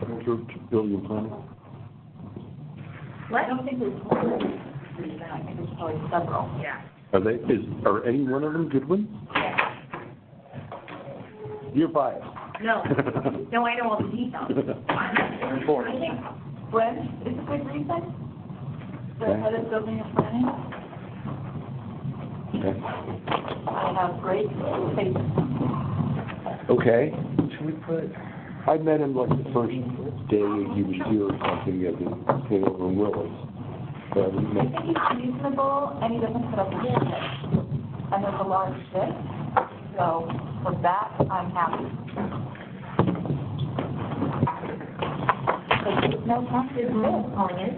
department for building and planning? What? I don't think there's one. I think there's probably several. Yeah. Are any one of them good ones? Yeah. You're biased. No. No, I know all the details. I think Brent is a good reason. The head of building and planning. Okay. I have great faith. Okay. Should we put? I met him like the first day he was here or something at the thing over in Willis. But I think he's reasonable and he doesn't put up with it. And there's a large fit. So for that, I'm happy. But there's no confidence on it.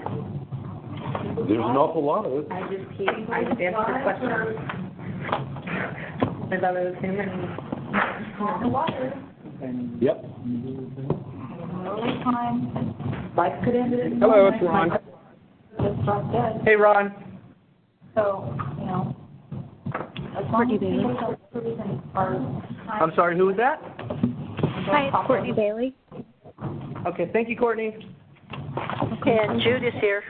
There's an awful lot of it. I just asked the question. I thought it was him and the water. Yep. Early time. Life could end it. Hello, it's Ron. Just drop dead. Hey, Ron. So, you know, as long as people are... I'm sorry, who was that? Hi, it's Courtney Bailey. Okay, thank you, Courtney. Okay, and Jude is here.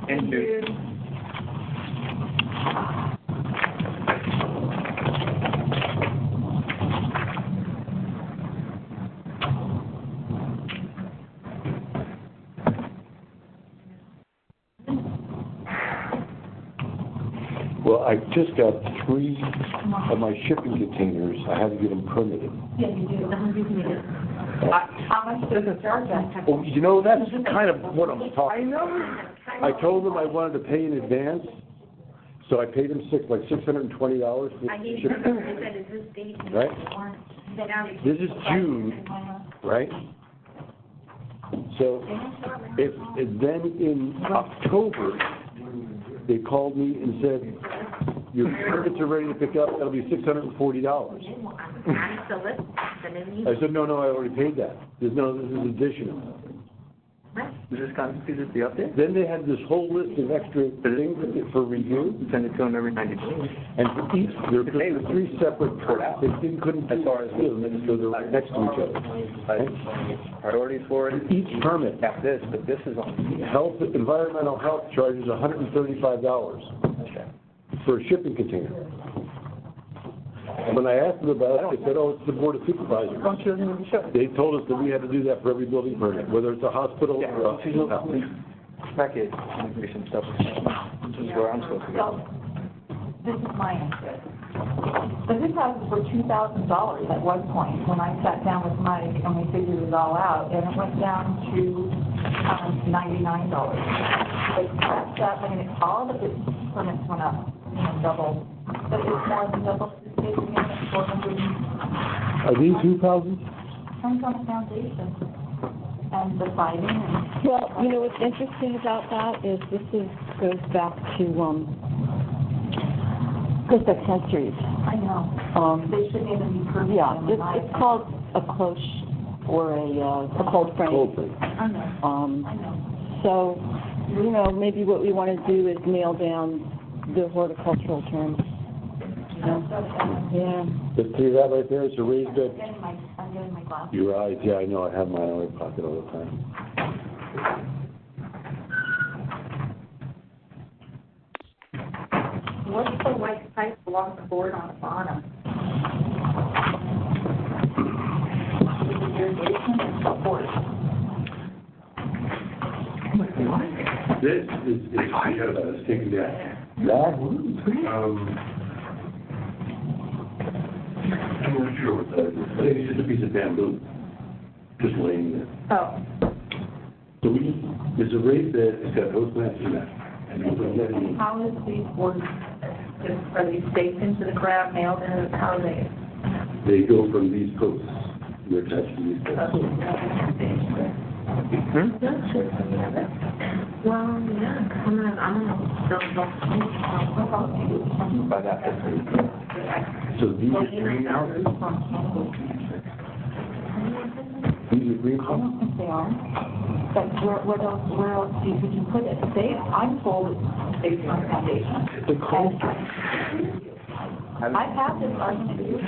And Jude. Well, I just got 3 of my shipping containers. I had to get them permitted. Yeah, you do. How much does it charge that? Oh, you know, that's kind of what I'm talking about. I know. I told them I wanted to pay in advance, so I paid them like $620 for shipping. Right? This is June, right? So, then in October, they called me and said, your permits are ready to pick up, that'll be $640. I said, no, I already paid that. This is additional. Is this the update? Then they had this whole list of extra things for review. Send it to them every 90 days. And for each, there were 3 separate permits. They couldn't as far as them, so they're right next to each other. Right? Priorities for it? Each permit. Got this, but this is on. Environmental health charges $135 for a shipping container. And when I asked them about it, they said, oh, it's the Board of Supervisors. They told us that we had to do that for every building permit, whether it's a hospital or a house. Package, immigration stuff. This is where I'm supposed to go. This is my interest. So this house was for $2,000 at one point when I sat down with Mike and we figured it all out, and it went down to $99. But that's that. I mean, all the permits went up, double. But it's more than double. Are these 2,000? Depends on the foundation and the siding. Well, you know what's interesting about that is goes back centuries. I know. They shouldn't even be permitted. Yeah, it's called a cloche or a cold frame. Cold frame. I know. I know. So, maybe what we want to do is nail down the horticultural terms. Yeah. See that right there? It's a raised bed. I'm getting my glasses. Your eyes, yeah, I know. I have mine in my pocket all the time. What's the white pipe along the board on the bottom? Irrigation and support. This is taken down. That? I'm not sure what that is. I think it's just a piece of bamboo, just laying there. Oh. So there's a raised bed, it's got host mats in that. And you put that in. How is these boards, are these staked into the ground, nailed in, how are they? They go from these posts. They're attached to these posts. Well, yeah, By that. So these are greenhouses? These are I greenhouses? don't think they are. But where else would you put it? I'm told it's based on foundation. The cold. I've had this argument.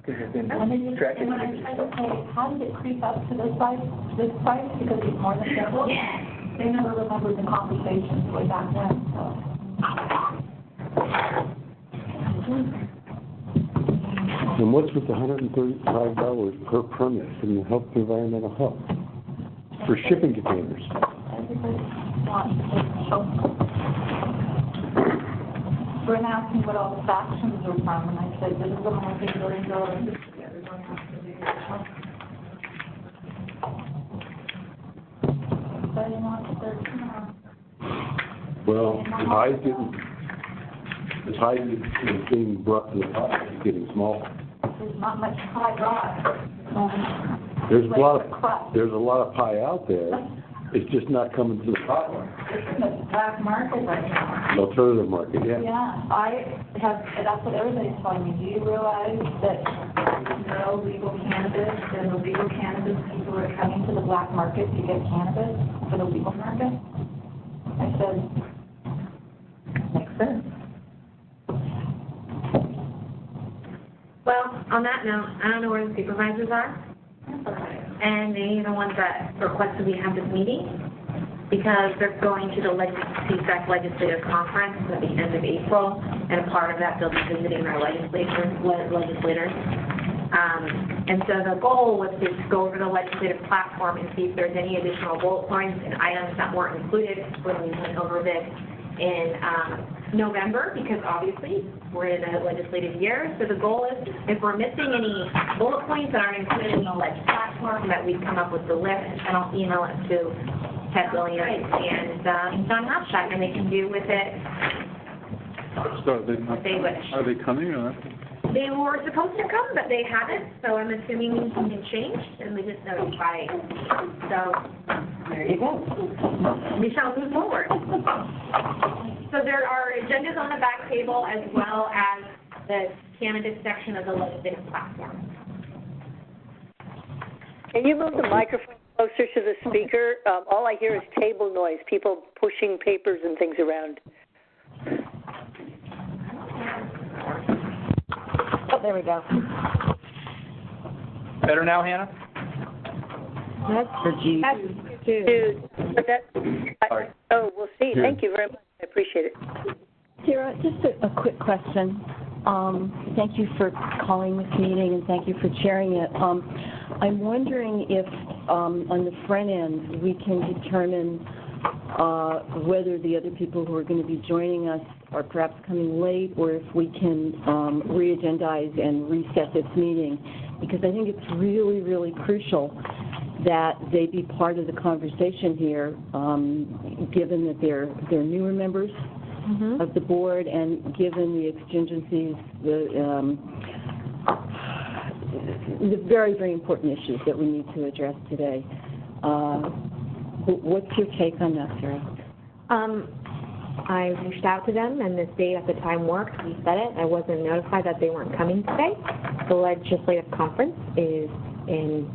Because they've been And then you, tracking. and when I try to say, how did it creep up to this price, because it's more than double? They never remembered the conversations way back then, so. And what's with the $135 per permit from the Health Environmental Health for shipping containers? Everybody wants to. Brent asked me what all the factions are from, and I said, this is the American Building Code. Everyone has to do it. Everybody wants their, Well, as high as it's being brought to the pot, it's getting smaller. there's not much pie got. There's a lot of pie out there. It's just not coming to the pot. It's in the black market right now. The alternative market, yeah. Yeah, that's what everybody's telling me. Do you realize that no legal cannabis, and the legal cannabis people are coming to the black market to get cannabis for the legal market? I said, makes sense. Well, on that note, I don't know where the supervisors are, and they are the ones that requested we have this meeting, because they're going to the CSAC Legislative Conference at the end of April, and a part of that they'll be visiting our legislators. And so the goal was to go over the legislative platform and see if there's any additional bullet points and items that weren't included when we went over this in November, because obviously we're in a legislative year. So the goal is, if we're missing any bullet points that aren't included in the legislative platform, that we come up with the list, and I'll email it to Ted Williams and John Hopshot, and they can do with it So what they wish. are they coming or not? They were supposed to come, but they haven't, so I'm assuming something changed, and we just notified. So, there you go. We shall move forward. So there are agendas on the back table, as well as the cannabis section of the legislative platform. Can you move the microphone closer to the speaker? All I hear is table noise, people pushing papers and things around. Oh, there we go. Better now, Hannah? That's for G. We'll see. Thank you very much. I appreciate it. Sarah, just a quick question. Thank you for calling this meeting, and thank you for chairing it. I'm wondering if, on the front end, we can determine whether the other people who are going to be joining us are perhaps coming late, or if we can re-agendize and reset this meeting, because I think it's really, really crucial that they be part of the conversation here, given that they're newer members of the board, and given the exigencies, the very, very important issues that we need to address today. What's your take on that, Sarah? I reached out to them, and this date at the time worked. We said it. I wasn't notified that they weren't coming today. The legislative conference is in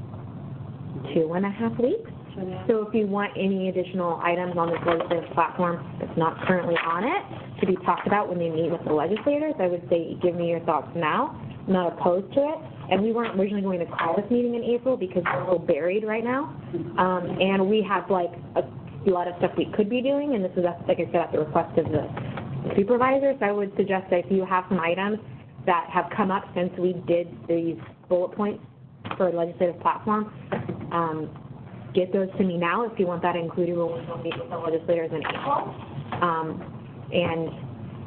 2.5 weeks. So if you want any additional items on this legislative platform that's not currently on it to be talked about when they meet with the legislators, I would say give me your thoughts now. I'm not opposed to it. And we weren't originally going to call this meeting in April because we're a little buried right now. And we have like a lot of stuff we could be doing, and this is, like I said, at the request of the supervisors. I would suggest that if you have some items that have come up since we did these bullet points for a legislative platform, get those to me now if you want that included when we meet with the legislators in April. And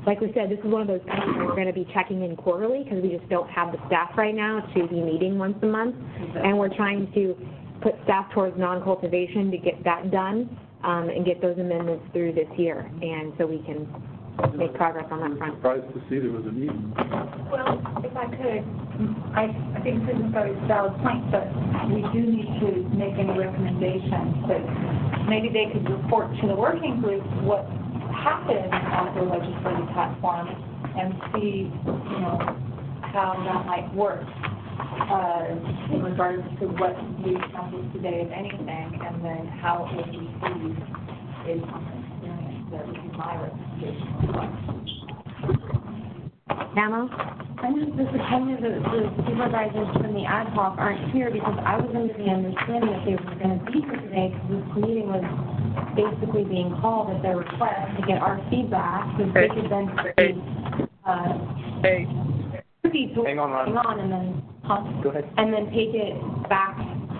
like we said, this is one of those things where we're going to be checking in quarterly because we just don't have the staff right now to be meeting once a month. And we're trying to put staff towards non-cultivation to get that done and get those amendments through this year. And so we can make progress on that front. I'm surprised to see there was a meeting. Well, if I could, I think Susan's got a valid point, but we do need to make any recommendations that maybe they could report to the working group what happened at the legislative platform and see, how that might work in regards to what we accomplished today, if anything, and then how it was received based on the experience. That would be my recommendation. Namo? I'm just disappointed that the supervisors from the ad hoc aren't here because I was under the understanding that they were going to be here today because this meeting was basically being called at their request to get our feedback so they could then proceed to Hang on, Ron. and then Go ahead. and then take it back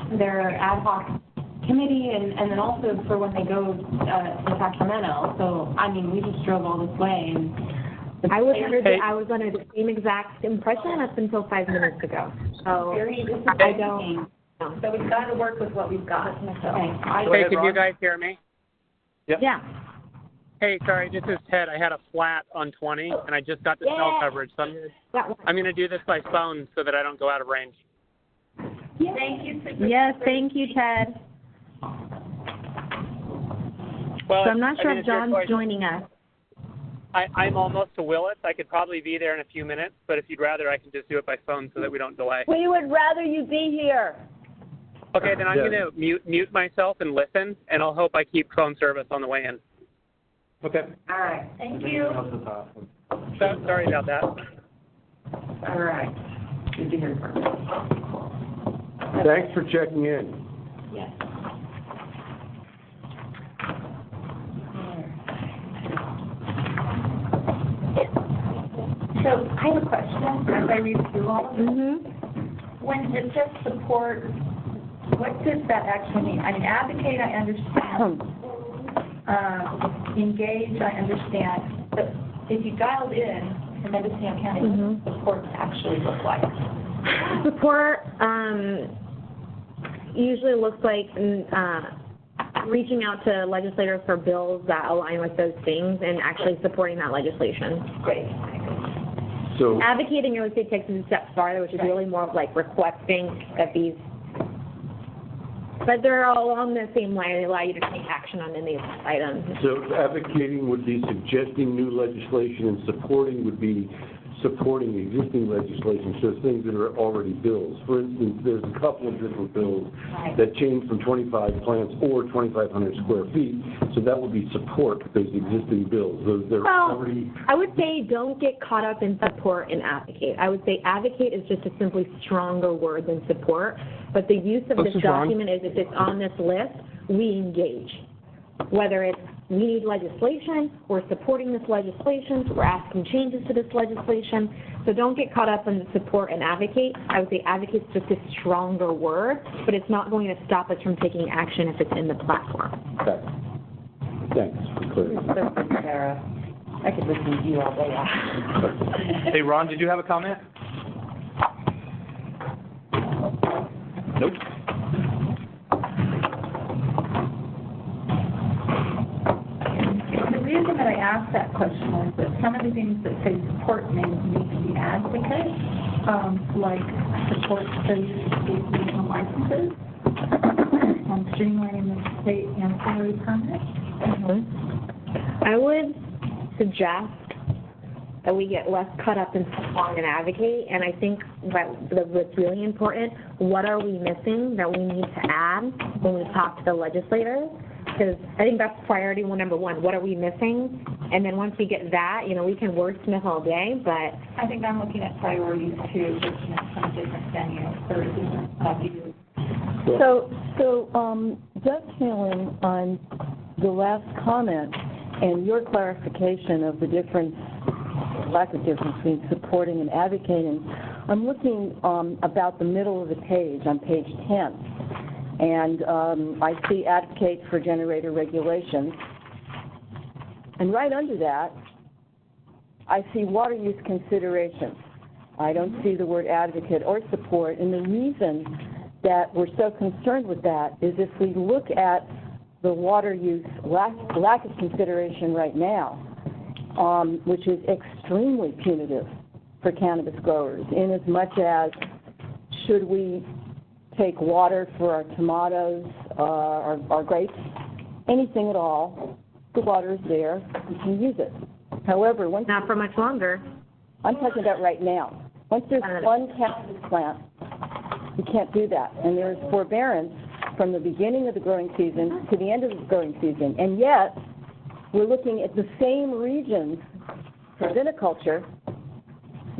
to their ad hoc committee and then also for when they go to Sacramento. So, I mean, we just drove all this way and I was under the same exact impression up until 5 minutes ago. So Very I don't. So we've got to work with what we've got. Okay. Hey, can you guys hear me? Yeah. Hey, sorry, this is Ted. I had a flat on 20, and I just got the cell coverage, so I'm going to do this by phone so that I don't go out of range. Thank you. Yes, thank you, Ted. Well, So I'm not sure if it's your John's choice. joining us. I'm almost to Willis. I could probably be there in a few minutes, but if you'd rather, I can just do it by phone so that we don't delay. We would rather you be here. Okay, then I'm going to mute myself and listen, and I'll hope I keep phone service on the way in. Okay. All right. Thank you. Sorry about that. All right. Good to hear from you. Thanks for checking in. Yes. So I have a question as I read through all of this. When it says support, what does that actually mean? I mean, advocate, I understand. Engage, I understand. But if you dialed in Mendocino County, what does support actually look like? Support usually looks like reaching out to legislators for bills that align with those things and actually supporting that legislation. Great. So, Advocating, I would say, takes it a step farther, which is really more of like requesting that these, but they're all along the same line. They allow you to take action on any of these items. so advocating would be suggesting new legislation, and supporting would be supporting existing legislation, so things that are already bills. For instance, there's a couple of different bills that change from 25 plants or 2,500 square feet, so that would be support those existing bills. Those they're already. I would say don't get caught up in support and advocate. I would say advocate is just a simply stronger word than support, but the use of this document is if it's on this list, we engage. Whether it's we need legislation, we're supporting this legislation, we're asking changes to this legislation. So don't get caught up in the support and advocate. I would say advocate is just a stronger word, but it's not going to stop us from taking action if it's in the platform. Okay. Thanks for clarity. Sarah, I could listen to you all day. Hey, Ron, did you have a comment? Nope. The reason that I asked that question is that some of the things that say support may need to be advocate, like support studies and licenses, and streamlining the state ancillary permit. I would suggest that we get less caught up in support and advocate, and I think what's really important, what are we missing that we need to add when we talk to the legislators? Because I think that's priority number one. What are we missing? And then once we get that, we can wordsmith all day, but I think I'm looking at priorities too, looking at some different venues or different views. So dovetailing on the last comment and your clarification of the difference, lack of difference between supporting and advocating, I'm looking about the middle of the page, on page 10. And I see advocate for generator regulations. And right under that, I see water use considerations. I don't see the word advocate or support. And the reason that we're so concerned with that is if we look at the water use lack of consideration right now, which is extremely punitive for cannabis growers, in as much as should we take water for our tomatoes, our grapes, anything at all, the water is there, we can use it. However, once not for much longer. I'm talking about right now. Once there's one cannabis plant, you can't do that. And there is forbearance from the beginning of the growing season to the end of the growing season. And yet, we're looking at the same regions for viniculture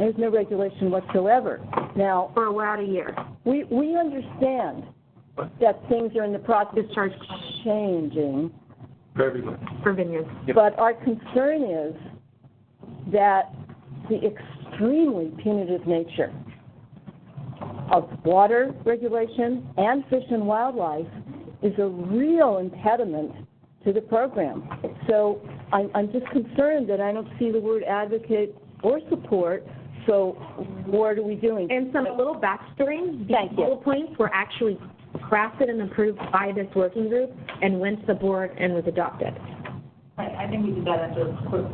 There's no regulation whatsoever. Now, For about a year. we understand that things are in the process of changing, For everybody. For vineyards. but our concern is that the extremely punitive nature of water regulation and fish and wildlife is a real impediment to the program. So I'm just concerned that I don't see the word advocate or support, so what are we doing? And some little backstory. Thank you. These bullet points were actually crafted and approved by this working group and went to the board and was adopted. I think we did that as a quick.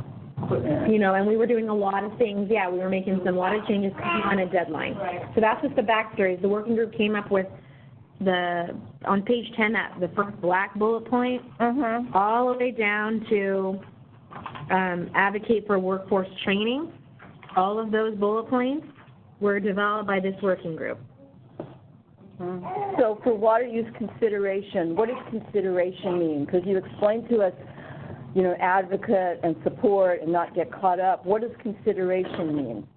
You know, and we were doing a lot of things. Yeah, we were making some lot of changes on a deadline. Right. So that's just the backstory. The working group came up with on page 10, the first black bullet point, all the way down to advocate for workforce training. All of those bullet points were developed by this working group. So for water use consideration, what does consideration mean? Because you explained to us, you know, advocate and support and not get caught up. What does consideration mean?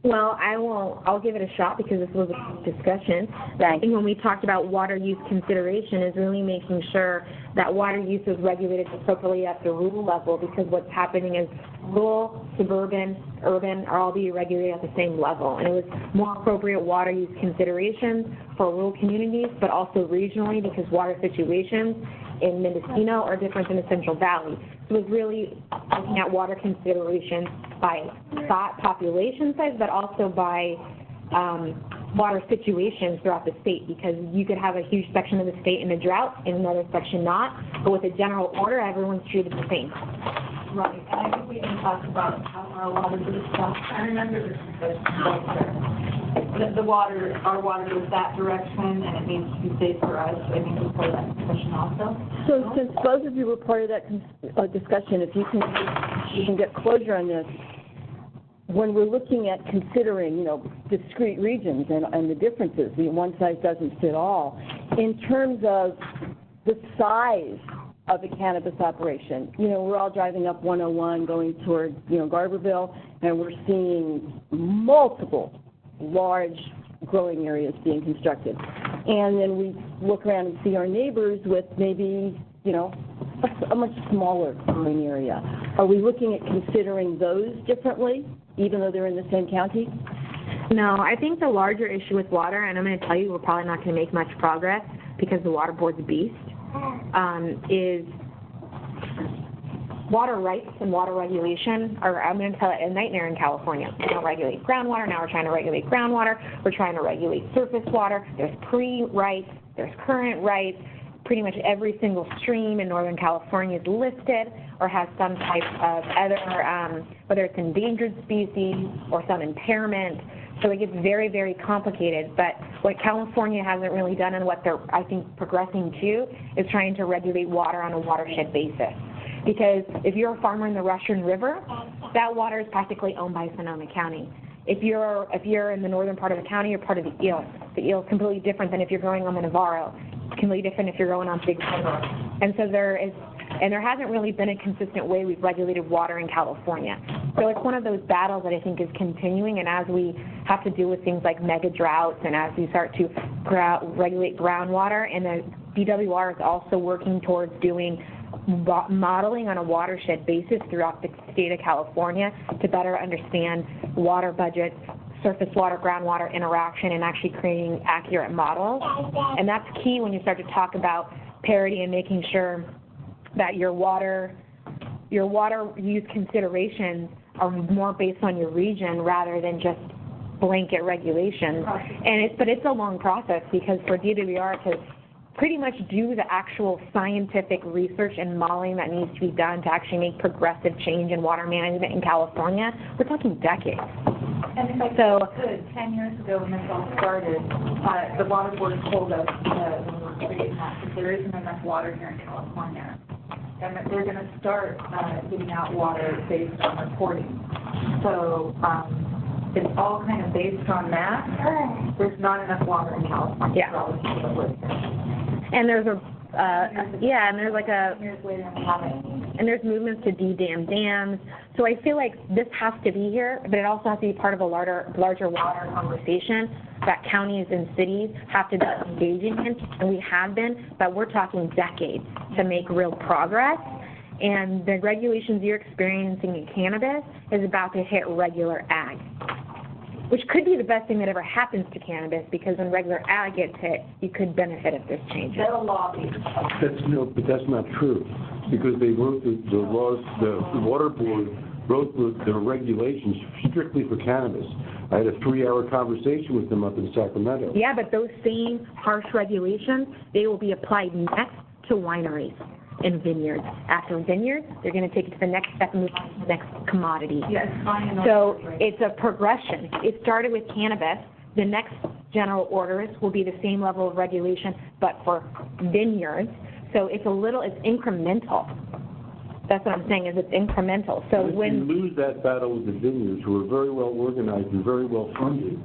Well, I'll give it a shot because this was a discussion. Thanks. I think when we talked about water use consideration is really making sure that water use is regulated appropriately at the rural level, because what's happening is rural, suburban, urban are all being regulated at the same level. And it was more appropriate water use considerations for rural communities, but also regionally, because water situations in Mendocino are different than the Central Valley. So it was really looking at water considerations by population size, but also by water situations throughout the state, because you could have a huge section of the state in a drought and another section not, but with a general order, everyone's treated the same. Right, and I think we even talked about how a lot of this stuff, I remember this discussion, the water, our water goes that direction, and it needs to be safe for us. I think we part of that discussion also. So since both of you were part of that discussion, if you can get closure on this, when we're looking at considering, you know, discrete regions and the differences, the one size doesn't fit all, in terms of the size of a cannabis operation. You know, we're all driving up 101 going toward, you know, Garberville, and we're seeing multiple large growing areas being constructed. And then we look around and see our neighbors with maybe, you know, a much smaller growing area. Are we looking at considering those differently, even though they're in the same county? No, I think the larger issue with water, and I'm going to tell you we're probably not going to make much progress because the water board's a beast, is water rights and water regulation are, I'm going to tell it, a nightmare in California. We don't regulate groundwater. Now we're trying to regulate groundwater. We're trying to regulate surface water. There's pre-rights. There's current rights. Pretty much every single stream in Northern California is listed or has some type of other, whether it's endangered species or some impairment. So it gets very, very complicated. But what California hasn't really done, and what they're, I think, progressing to, is trying to regulate water on a watershed basis. Because if you're a farmer in the Russian River, that water is practically owned by Sonoma County. If you're in the northern part of the county, you're part of the eel. The eel is completely different than if you're growing on the Navarro. It's completely different if you're going on Big River. And so there hasn't really been a consistent way we've regulated water in California. So it's one of those battles that I think is continuing, and as we have to deal with things like mega droughts, and as we start to regulate groundwater, and the DWR is also working towards doing modeling on a watershed basis throughout the state of California to better understand water budgets, surface water, groundwater interaction, and actually creating accurate models. And that's key when you start to talk about parity and making sure that your water use considerations are more based on your region rather than just blanket regulations. But it's a long process, because for DWR to pretty much do the actual scientific research and modeling that needs to be done to actually make progressive change in water management in California, we're talking decades. And if I could, 10 years ago when this all started, the water board told us that when we were creating that there isn't enough water here in California. And that they're going to start giving out water based on reporting. So it's all kind of based on that. There's not enough water in California for all the people that live here. And there's yeah, and there's like a, Years later and have it. and there's movements to de-dam dams. So I feel like this has to be here, but it also has to be part of a larger water conversation that counties and cities have to be engaging in, and we have been, but we're talking decades to make real progress. And the regulations you're experiencing in cannabis is about to hit regular ag, which could be the best thing that ever happens to cannabis, because when regular ag gets hit, you could benefit if this changes. They'll lobby. But that's not true, because they wrote the laws, the water board wrote the regulations strictly for cannabis. I had a 3-hour conversation with them up in Sacramento. Yeah, but those same harsh regulations, they will be applied next to wineries and vineyards. After vineyards, they're going to take it to the next step and move on to the next commodity. Yes, fine. So it's a progression. It started with cannabis. The next general orders will be the same level of regulation, but for vineyards. So it's incremental. That's what I'm saying, is it's incremental. So If when we lose that battle with the vineyards, who are very well organized and very well funded,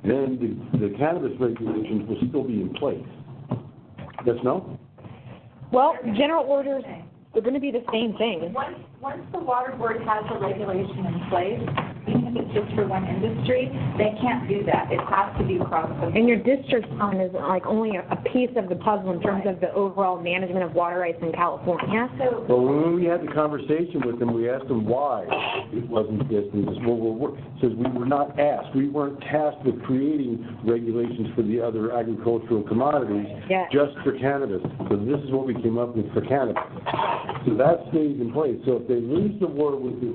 then the cannabis regulations will still be in place. Yes, no? well, general orders are going to be the same thing. Once the water board has a regulation in place, even if it's just for one industry, they can't do that. It has to be across the board. And your district fund is like only a piece of the puzzle in terms of the overall management of water rights in California. So, Well, when we had the conversation with them, we asked them why it wasn't this, and he says, says we were not asked. We weren't tasked with creating regulations for the other agricultural commodities, Yeah. just for cannabis. So this is what we came up with for cannabis. So that stays in place. So if they lose the war with the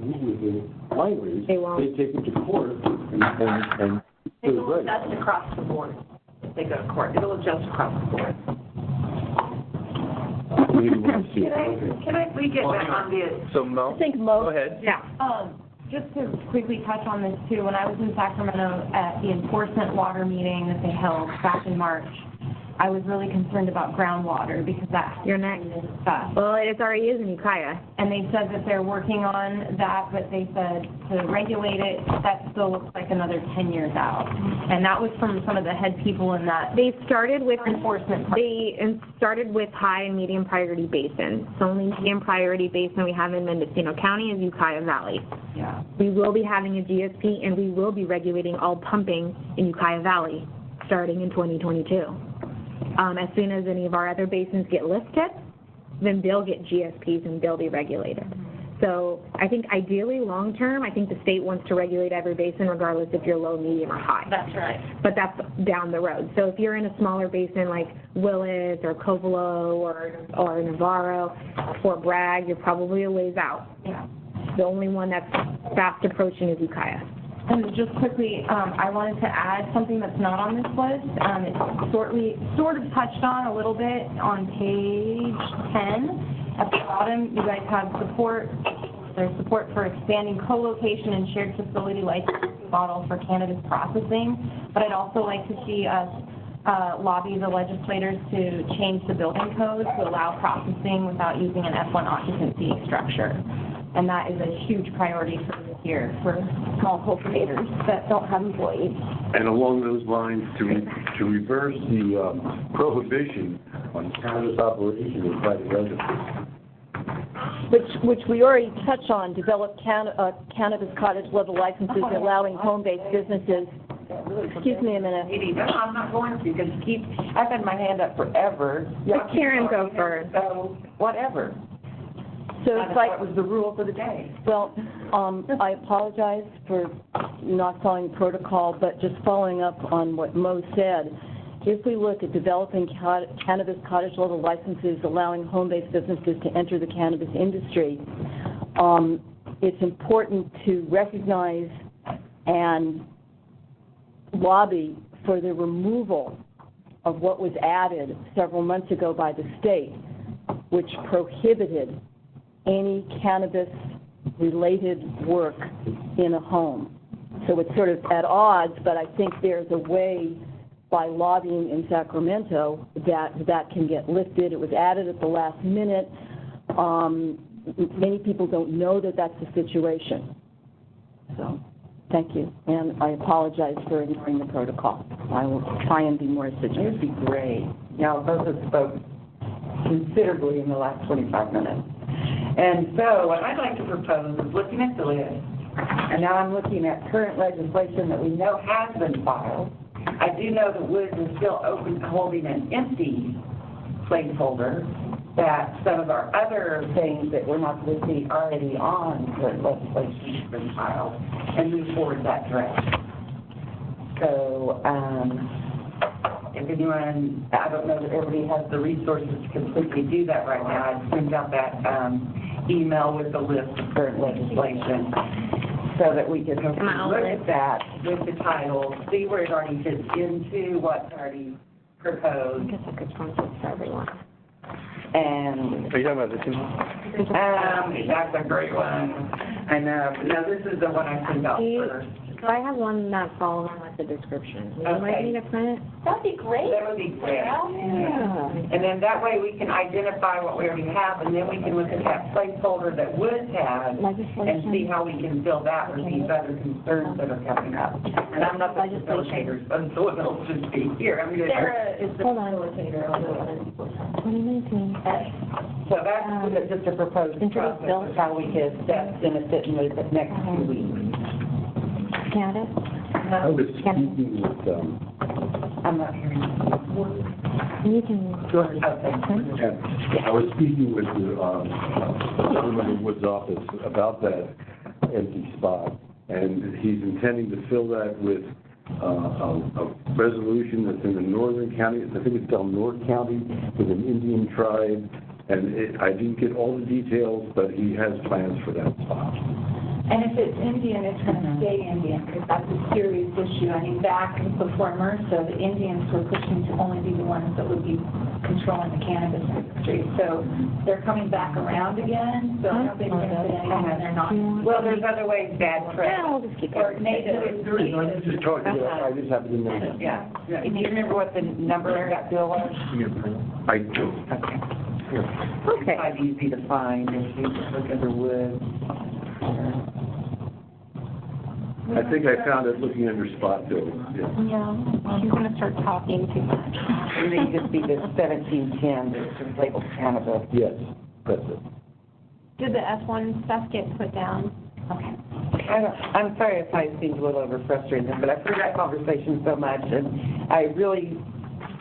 wineries, They won't. they take them to court and it will adjust across the board if they go to court. It'll adjust across the board. Can we get back on the, So Mo? I think Mo. Go ahead. Yeah. Just to quickly touch on this too, when I was in Sacramento at the enforcement water meeting that they held back in March, I was really concerned about groundwater because that's You're next. stuff. Well, it already is in Ukiah. And they said that they're working on that, but they said to regulate it, that still looks like another 10 years out. And that was from some of the head people in that They started with enforcement. started with high and medium priority basins. The only medium priority basin we have in Mendocino County is Ukiah Valley. Yeah. We will be having a GSP, and we will be regulating all pumping in Ukiah Valley starting in 2022. As soon as any of our other basins get lifted, then they'll get GSPs and they'll be regulated. So I think ideally, long-term, I think the state wants to regulate every basin regardless if you're low, medium, or high. That's right. But that's down the road. So if you're in a smaller basin like Willis or Covelo or Navarro or Fort Bragg, you're probably a ways out. Yeah. The only one that's fast approaching is Ukiah. And just quickly, I wanted to add something that's not on this list. It's sort of touched on a little bit on page 10. At the bottom, you guys have support. There's support for expanding co-location and shared facility licensing model for cannabis processing. But I'd also like to see us lobby the legislators to change the building code to allow processing without using an F1 occupancy structure. And that is a huge priority for this year for small cultivators that don't have employees. And along those lines, to reverse the prohibition on cannabis operation in private residences. Which we already touched on, develop cannabis cottage level licenses allowing home-based businesses. Excuse me a minute. I'm not going to, because I've had my hand up forever. Let Karen go first. So, whatever. So it's like, That was the rule for the day. well, I apologize for not following protocol, but just following up on what Mo said, if we look at developing cannabis cottage level licenses allowing home-based businesses to enter the cannabis industry, it's important to recognize and lobby for the removal of what was added several months ago by the state, which prohibited any cannabis-related work in a home. So it's sort of at odds, but I think there's a way by lobbying in Sacramento that can get lifted. It was added at the last minute. Many people don't know that that's the situation. So thank you, and I apologize for ignoring the protocol. I will try and be more assiduous. It'd be great. Now, those that spoke considerably in the last 25 minutes. And so what I'd like to propose is looking at the list, and now I'm looking at current legislation that we know has been filed. I do know that Woods is still open, holding an empty placeholder, that some of our other things that we're not going to see already on current legislation has been filed, and move forward that direction. So, if anyone, I don't know that everybody has the resources to completely do that right now. I sent out that email with the list of current legislation so that we can hopefully look at that with the title, see where it already fits into what's already proposed. I guess I could translate for everyone. And Are you talking about this one? that's a great one. I know. No, this is the one I sent out first. So I have one that follows with the description. Would you like Okay. me to print it? That'd be great. That would be great. Yeah. And then that way we can identify what we already have, and then we can look at that placeholder that Woods has and see how we can fill that with these other concerns that are coming up. And I'm not the facilitator, so someone else should be here. I'm gonna. Sarah is the Hold on. facilitator on this one. 2019. So that's just a proposed process of how we could best benefit in the next 2 weeks. Cannabis? I was speaking with, I'm not hearing. You can. I was speaking with the gentleman in Wood's office about that empty spot, and he's intending to fill that with a resolution that's in the northern county, I think it's down North County, with an Indian tribe, and I didn't get all the details, but he has plans for that spot. And if it's Indian, it's going to stay Indian, because that's a serious issue. I mean, back before MRSA, the Indians were pushing to only be the ones that would be controlling the cannabis industry. So they're coming back around again, so nobody's going to say anything, they're not. Well, there's other ways bad Yeah, press. we'll just keep Or it. native. I just talked to you, I just happened to know. Yeah. Do you remember what the number of that bill was? I do. Okay. It's quite easy to find if you just look under Woods. I think I found it looking under spot bills, yeah. Yeah, you're going to start talking too much. It may just be the 1710 that's just labeled cannabis. Yes, that's it. Did the S1 stuff get put down? Okay. I'm sorry if I seemed a little over frustrated, but I've heard that conversation so much, and I really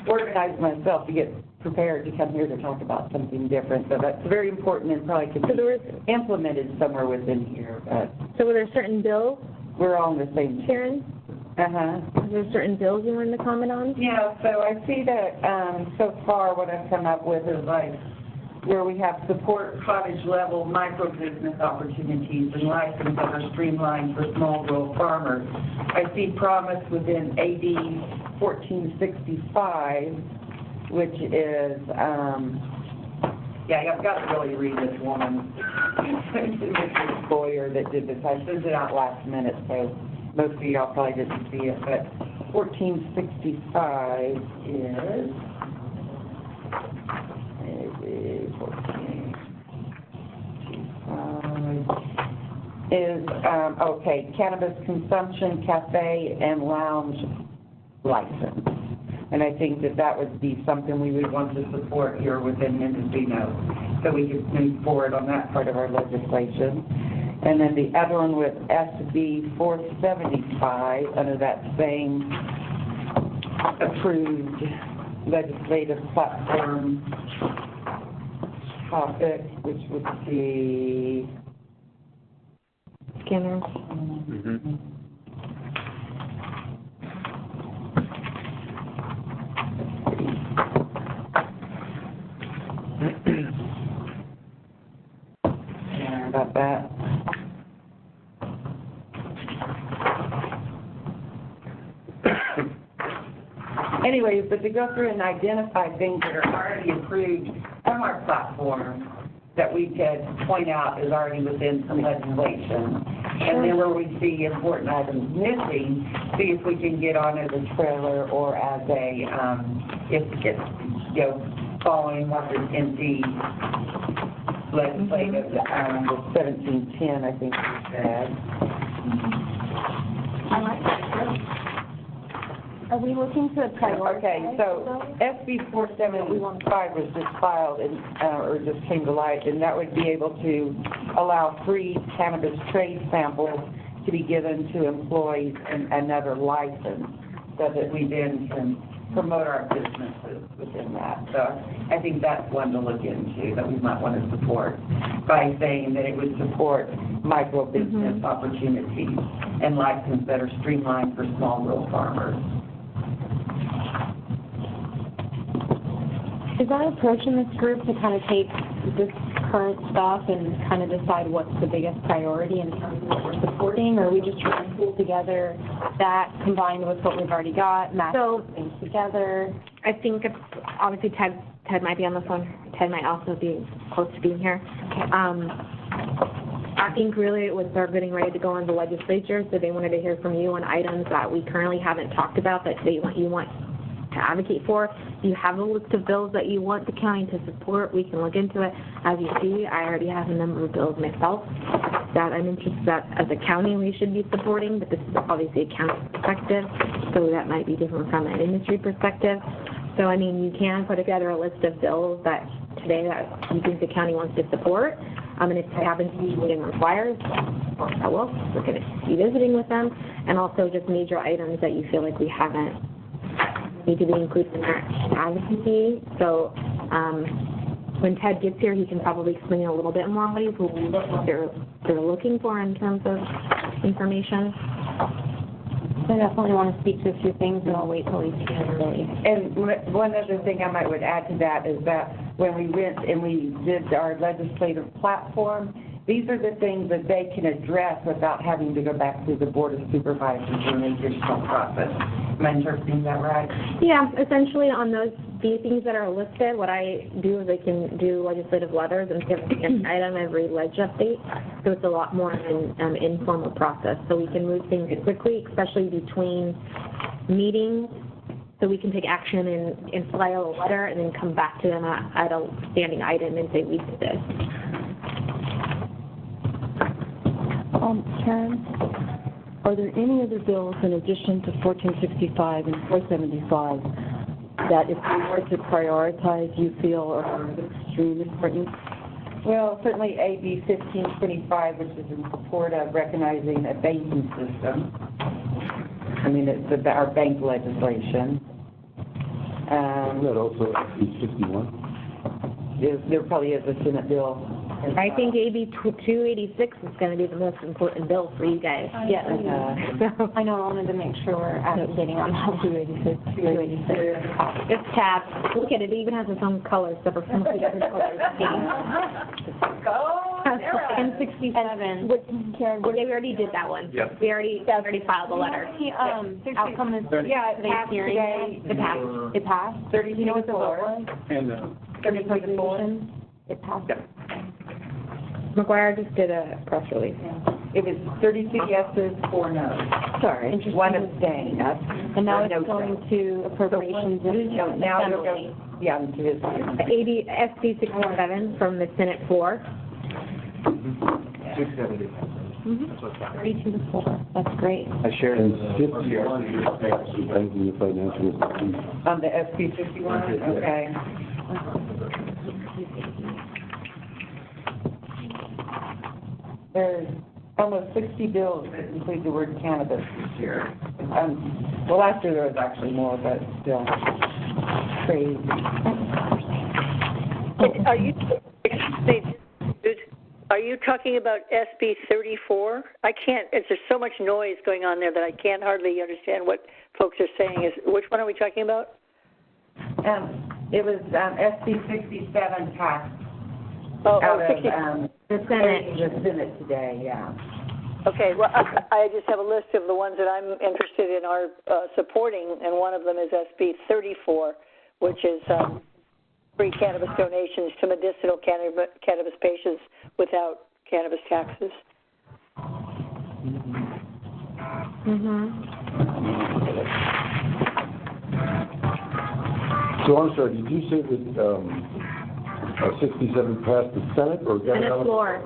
organized myself to get prepared to come here to talk about something different. So that's very important and probably could be implemented somewhere within here. But So were there certain bills, we're all on the same. Sharon? Uh-huh. Is there certain bills you wanted to comment on? Yeah, so I see that so far what I've come up with is like where we have support cottage level micro business opportunities and license that are streamlined for small rural farmers. I see promise within AD 1465, which is, yeah, I've got to really read this woman. This lawyer that did this. I sent it out last minute, so most of y'all probably didn't see it, but 1465 is, maybe 1465 is, okay, cannabis consumption, cafe, and lounge license. And I think that that would be something we would want to support here within Mendocino, so we could move forward on that part of our legislation. And then the other one with SB 475, under that same approved legislative platform topic, which would be Scanners. Mm-hmm. Yeah, about that. Anyways, but to go through and identify things that are already approved on our platform that we could point out is already within some legislation. And then where we see important items missing, see if we can get on as a trailer or as a, if it's, you know, following what is in the legislative, the 1710, I think we said. I like that. Are we looking to prioritize? Okay, so SB 475 was just filed and, or just came to light, and that would be able to allow free cannabis trade samples to be given to employees and another license, so that we then can promote our businesses within that. So I think that's one to look into, that we might want to support by saying that it would support micro business opportunities and licenses that are streamlined for small rural farmers. Is our approach in this group to kind of take this current stuff and kind of decide what's the biggest priority in terms of what we're supporting, or are we just trying to pull together that combined with what we've already got, match things together? I think it's, obviously Ted might be on the phone. Ted might also be close to being here. I think really it was they're getting ready to go on the legislature, so they wanted to hear from you on items that we currently haven't talked about that you want to advocate for. You have a list of bills that you want the county to support. We can look into it. As you see, I already have a number of bills myself that I'm interested that as a county we should be supporting, but this is obviously a county perspective, so that might be different from an industry perspective. So, I mean, you can put together a list of bills that today that you think the county wants to support, and if it happens to be what it requires, I will. We're going to be visiting with them, and also just major items that you feel like we haven't need to be included in that advocacy. So when Ted gets here, he can probably explain a little bit more what they're looking for in terms of information. I definitely want to speak to a few things, and I'll wait till he's here really. And one other thing I would add to that is that when we went and we did our legislative platform, these are the things that they can address without having to go back through the Board of Supervisors in the additional process. Am I interpreting that right? Yeah, essentially on these things that are listed, what I do is I can do legislative letters and give an item every ledge update, so it's a lot more of an informal process. So we can move things quickly, especially between meetings, so we can take action and file a letter and then come back to them at a standing item and say we did this. Karen, are there any other bills in addition to 1465 and 475 that if we were to prioritize you feel are extremely important? Well, certainly AB 1525, which is in support of recognizing a banking system. I mean, it's our bank legislation. That also SB 51. There probably is a Senate bill. I think AB 286 is going to be the most important bill for you guys. Yes. I know, I wanted to make sure we're advocating on that. 286. It's tapped. Look at it. It even has its own color, separate from the other colors. And 67. Karen, we already did that one. Yep. We already filed the letter. The outcome is Yeah, it passed hearing. today. It passed. It passed? 30 Do you know what the vote was? And, 30-4. It passed. McGuire just did a press release. It was 32 yeses, 4 noes. Sorry. One abstain. And now it's going to appropriations and Now it'll assembly. go, yeah, into his. SB 67 from the Senate floor. 670. Mm-hmm. 32-4. That's great. I shared And it. 51 is banking and financial institutions. On the SB 51, okay. There's almost 60 bills that include the word cannabis this year. Well, last year there was actually more, but still crazy. Are you talking about SB 34? I can't. There's so much noise going on there that I can't hardly understand what folks are saying. Which one are we talking about? It was SB 67 passed Oh, out 60. of The Senate. the Senate today, yeah. Okay, well, I just have a list of the ones that I'm interested in are supporting, and one of them is SB 34, which is free cannabis donations to medicinal cannabis patients without cannabis taxes. So I'm sorry, did you say that 67 passed the Senate or got Senate floor.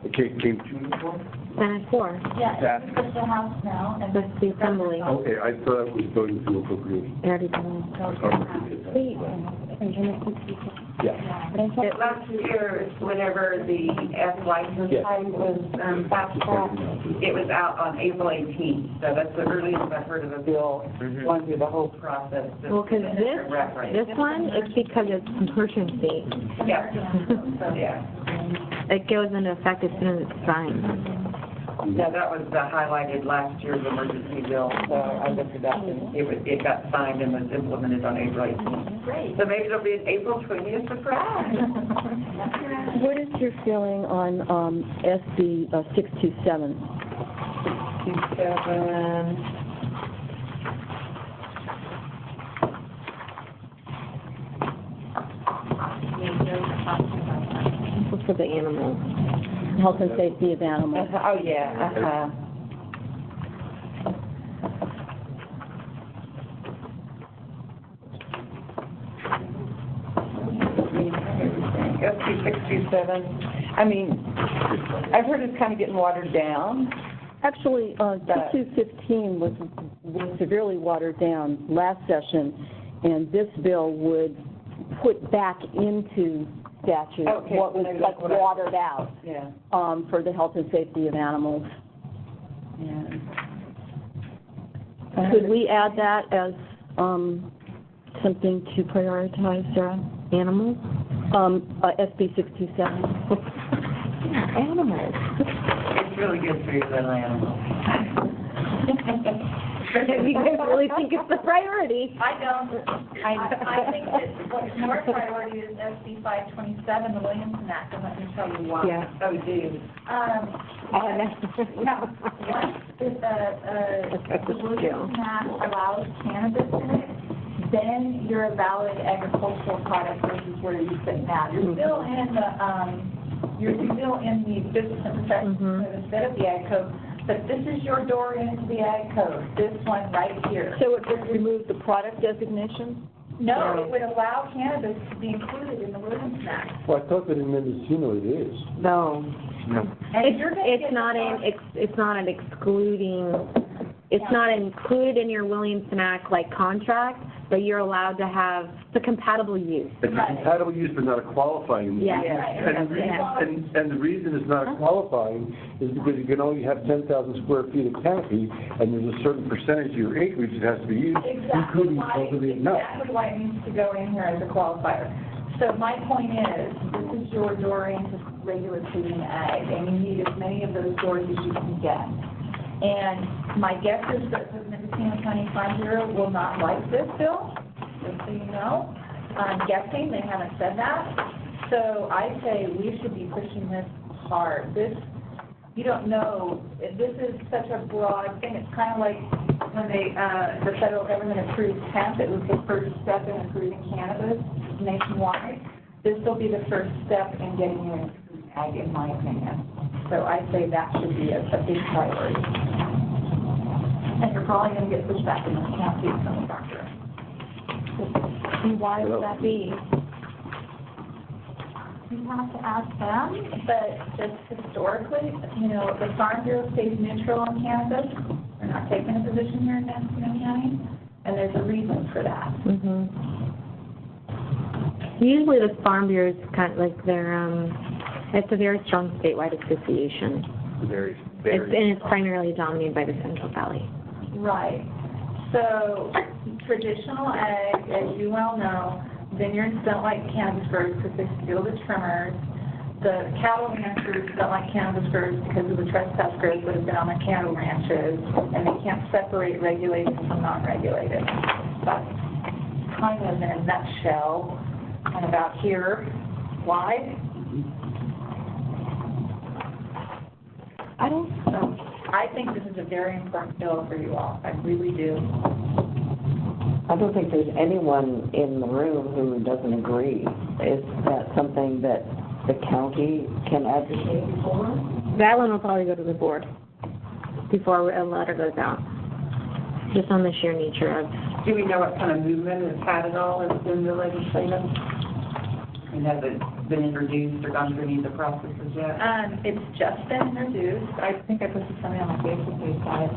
It came to the floor? Senate 4. Yeah, it's just the House now, and That's the Assembly. Okay, I thought it was voting through appropriation. They already done It last year, whenever the F license Yes. time was fast tracked, it was out on April 18th. So that's the earliest I've heard of a bill going through the whole process. Well, because this one, it's because it's emergency. Yeah. So, yeah. It goes into effect as soon as it's signed. Yeah, that was highlighted last year's emergency bill, so I looked it up, and it got signed and was implemented on April 18th. great. So maybe it'll be an April 20th surprise. What is your feeling on SB 627? 627. This is for the animals. Health and safety of animals. Oh, yeah, SB 627, I mean, I've heard it's kind of getting watered down. Actually, 2215 was severely watered down last session, and this bill would put back into statute Okay, what was maybe like that's what I- watered out Yeah, for the health and safety of animals. yeah. Could we add that as something to prioritize, Sarah? Animals? SB 627. Animals. It's really good for your little animals. You guys really think it's the priority? I don't. I think that what's more priority is SB 527, the Williamson Act, and let me tell you why. Yeah. Oh, geez. Now, once the Williamson Act allows cannabis in it, then you're a valid agricultural product versus where you sit now. You're still in the business and professional code instead of the ag code, but this is your door into the ag code, this one right here. So it would remove the product designation? No, it would allow cannabis to be included in the Williamson Act. Well, I thought that in Mendocino it is. No. And you're gonna It's get not an excluding, it's not included in your Williamson Act like contract, but you're allowed to have the compatible use. It's a compatible use, but not a qualifying use. Yeah. And the reason it's not qualifying is because you can only have 10,000 square feet of canopy, and there's a certain percentage of your acreage that has to be used, including cultivated nuts. Exactly why it needs to go in here as a qualifier. So my point is, this is your door into regular food and ag, and you need as many of those doors as you can get. And my guess is that the Mendocino County Farm Bureau will not like this bill, just so you know. I'm guessing, they haven't said that. So I say we should be pushing this hard. This, you don't know, this is such a broad thing. It's kind of like when the federal government approved hemp, it was the first step in approving cannabis nationwide. This will be the first step in getting you into food and ag, in my opinion. So I say that should be a big priority. And you're probably going to get pushback in this county from the doctor. And why would that be? You have to ask them, but just historically, you know, the Farm Bureau stays neutral on cannabis. They're not taking a position here in Mendocino County, and there's a reason for that. Usually the Farm Bureau is kind of like it's a very strong statewide association. Very. And it's primarily dominated by the Central Valley. Right. So traditional ag, as you well know, vineyards don't like cannabis growers because they steal the trimmers. The cattle ranchers don't like cannabis growers because of the trespass growers that have been on the cattle ranches, and they can't separate regulated from non-regulated. That's kind of in a nutshell, kind of out here. Why? I don't know. I think this is a very important bill for you all. I really do. I don't think there's anyone in the room who doesn't agree. Is that something that the county can advocate for? That one will probably go to the board before a letter goes out, just on the sheer nature of. Do we know what kind of movement has had it all in the legislative? And has it been introduced or gone through any of the processes yet? It's just been introduced. I think I posted something on my Facebook page about it.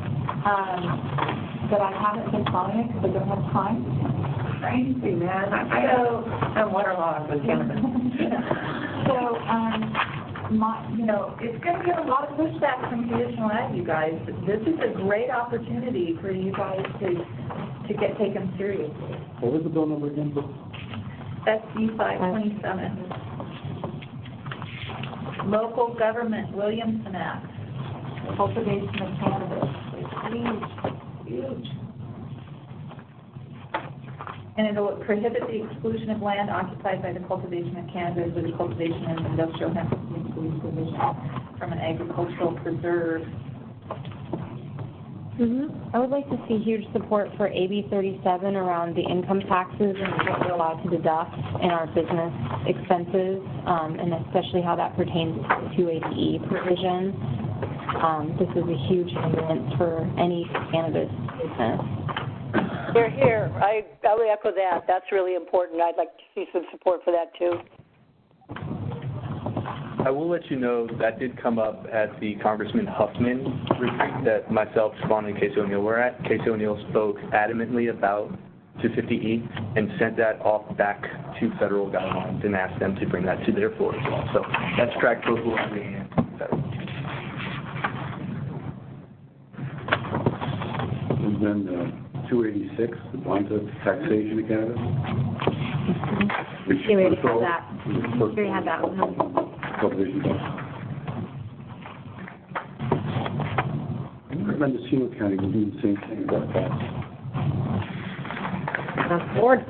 But I haven't been following it because I don't have time. Crazy, man. I'm waterlogged with cannabis. So, it's going to get a lot of pushback from traditional ag, you guys. This is a great opportunity for you guys to get taken seriously. What was the bill number again? SB 527. Local Government Williamson Act. Cultivation of cannabis. It's huge. And it will prohibit the exclusion of land occupied by the cultivation of cannabis or the cultivation of industrial hemp provision from an agricultural preserve. I would like to see huge support for AB 37 around the income taxes and what we're allowed to deduct in our business expenses, and especially how that pertains to the 280E provision. This is a huge hindrance for any cannabis business. Here. I would echo that. That's really important. I'd like to see some support for that, too. I will let you know that did come up at the Congressman Huffman retreat that myself, Spawn, and Casey O'Neill were at. Casey O'Neill spoke adamantly about 250E and sent that off back to federal guidelines and asked them to bring that to their floor as well. So that's tracked both locally and federal. And then 286, the blanket taxation of cannabis. We already had that. We already had that one. Cultivation tax. Mendocino County will do the same thing about that. That's board.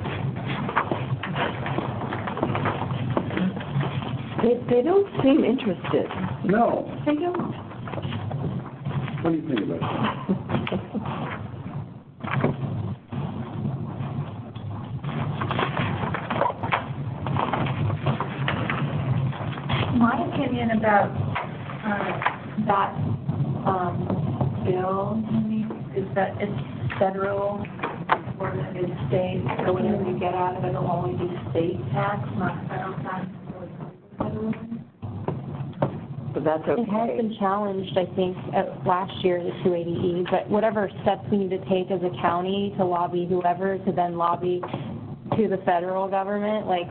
They don't seem interested. No. They don't. What do you think about it? My opinion about that bill is that it's federal or it's state, so whatever you get out of it will only be state tax, not federal tax. So that's okay. It has been challenged, I think, last year, the 280E, but whatever steps we need to take as a county to lobby whoever, to then lobby to the federal government, like,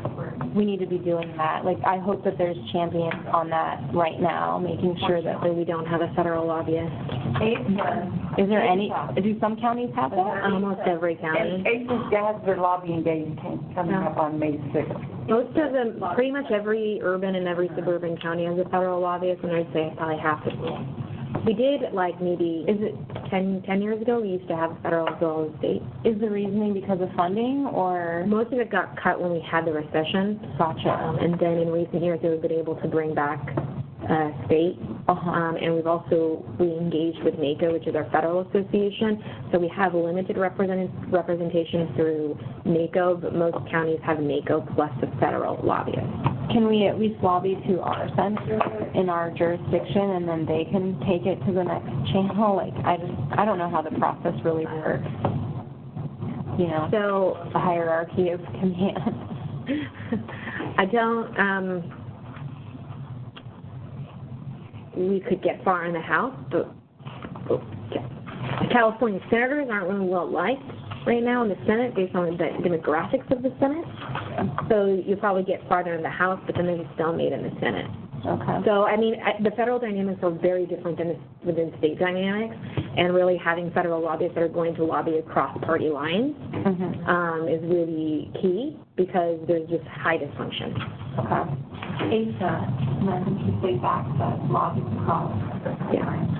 we need to be doing that. Like, I hope that there's champions on that right now, making sure that we don't have a federal lobbyist. Is there any, do some counties have that? Almost every county. And ACES has their lobbying days coming up on May 6th. Most of them, pretty much every urban and every suburban county has a federal lobbyist, and I'd say probably half of them. We did, like, maybe, 10 years ago, we used to have a federal as well as state. Is the reasoning because of funding, or? Most of it got cut when we had the recession. Gotcha. And then in recent years, we've been able to bring back state. And we've also re-engaged with NACO, which is our federal association. So we have limited representation through NACO, but most counties have NACO plus the federal lobbyist. Can we at least lobby to our center in our jurisdiction, and then they can take it to the next channel? Like, I don't know how the process really works. You know, so the hierarchy of command. I don't. We could get far in the House, but California senators aren't really well liked right now in the Senate based on the demographics of the Senate. So you'll probably get farther in the House, but then there's a stalemate in the Senate. Okay. So, I mean, the federal dynamics are very different than within state dynamics, and really having federal lobbyists that are going to lobby across party lines is really key because there's just high dysfunction. Okay. American State Act that lobbies across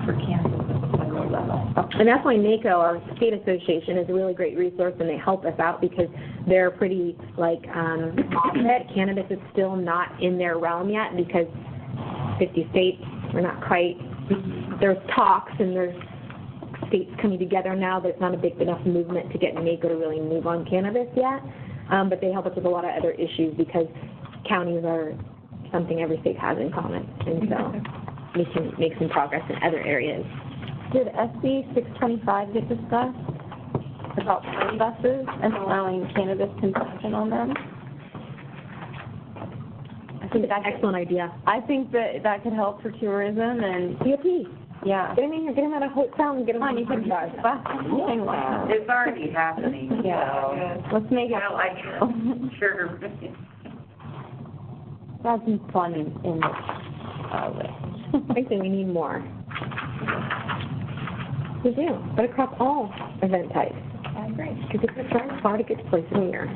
for cannabis at the federal level. And that's why NACO, our state association, is a really great resource, and they help us out because they're pretty, like, cannabis is still not in their realm yet because 50 states, we're not quite, there's talks and there's states coming together now, but it's not a big enough movement to get NACO to really move on cannabis yet. But they help us with a lot of other issues because counties are something every state has in common, and so we can make some progress in other areas. Did SB 625 get discussed about party buses and allowing cannabis consumption on them? I I think that's an excellent idea. I think that could help for tourism and DOT. yeah. Get him in here, get him out of hotel and get him on. You can drive. It's already happening, Yeah. so. Let's make it. I like it. Sure. That's fun in this list. I think we need more. We do, but across all event types. I agree. Because it's a far to get to places here.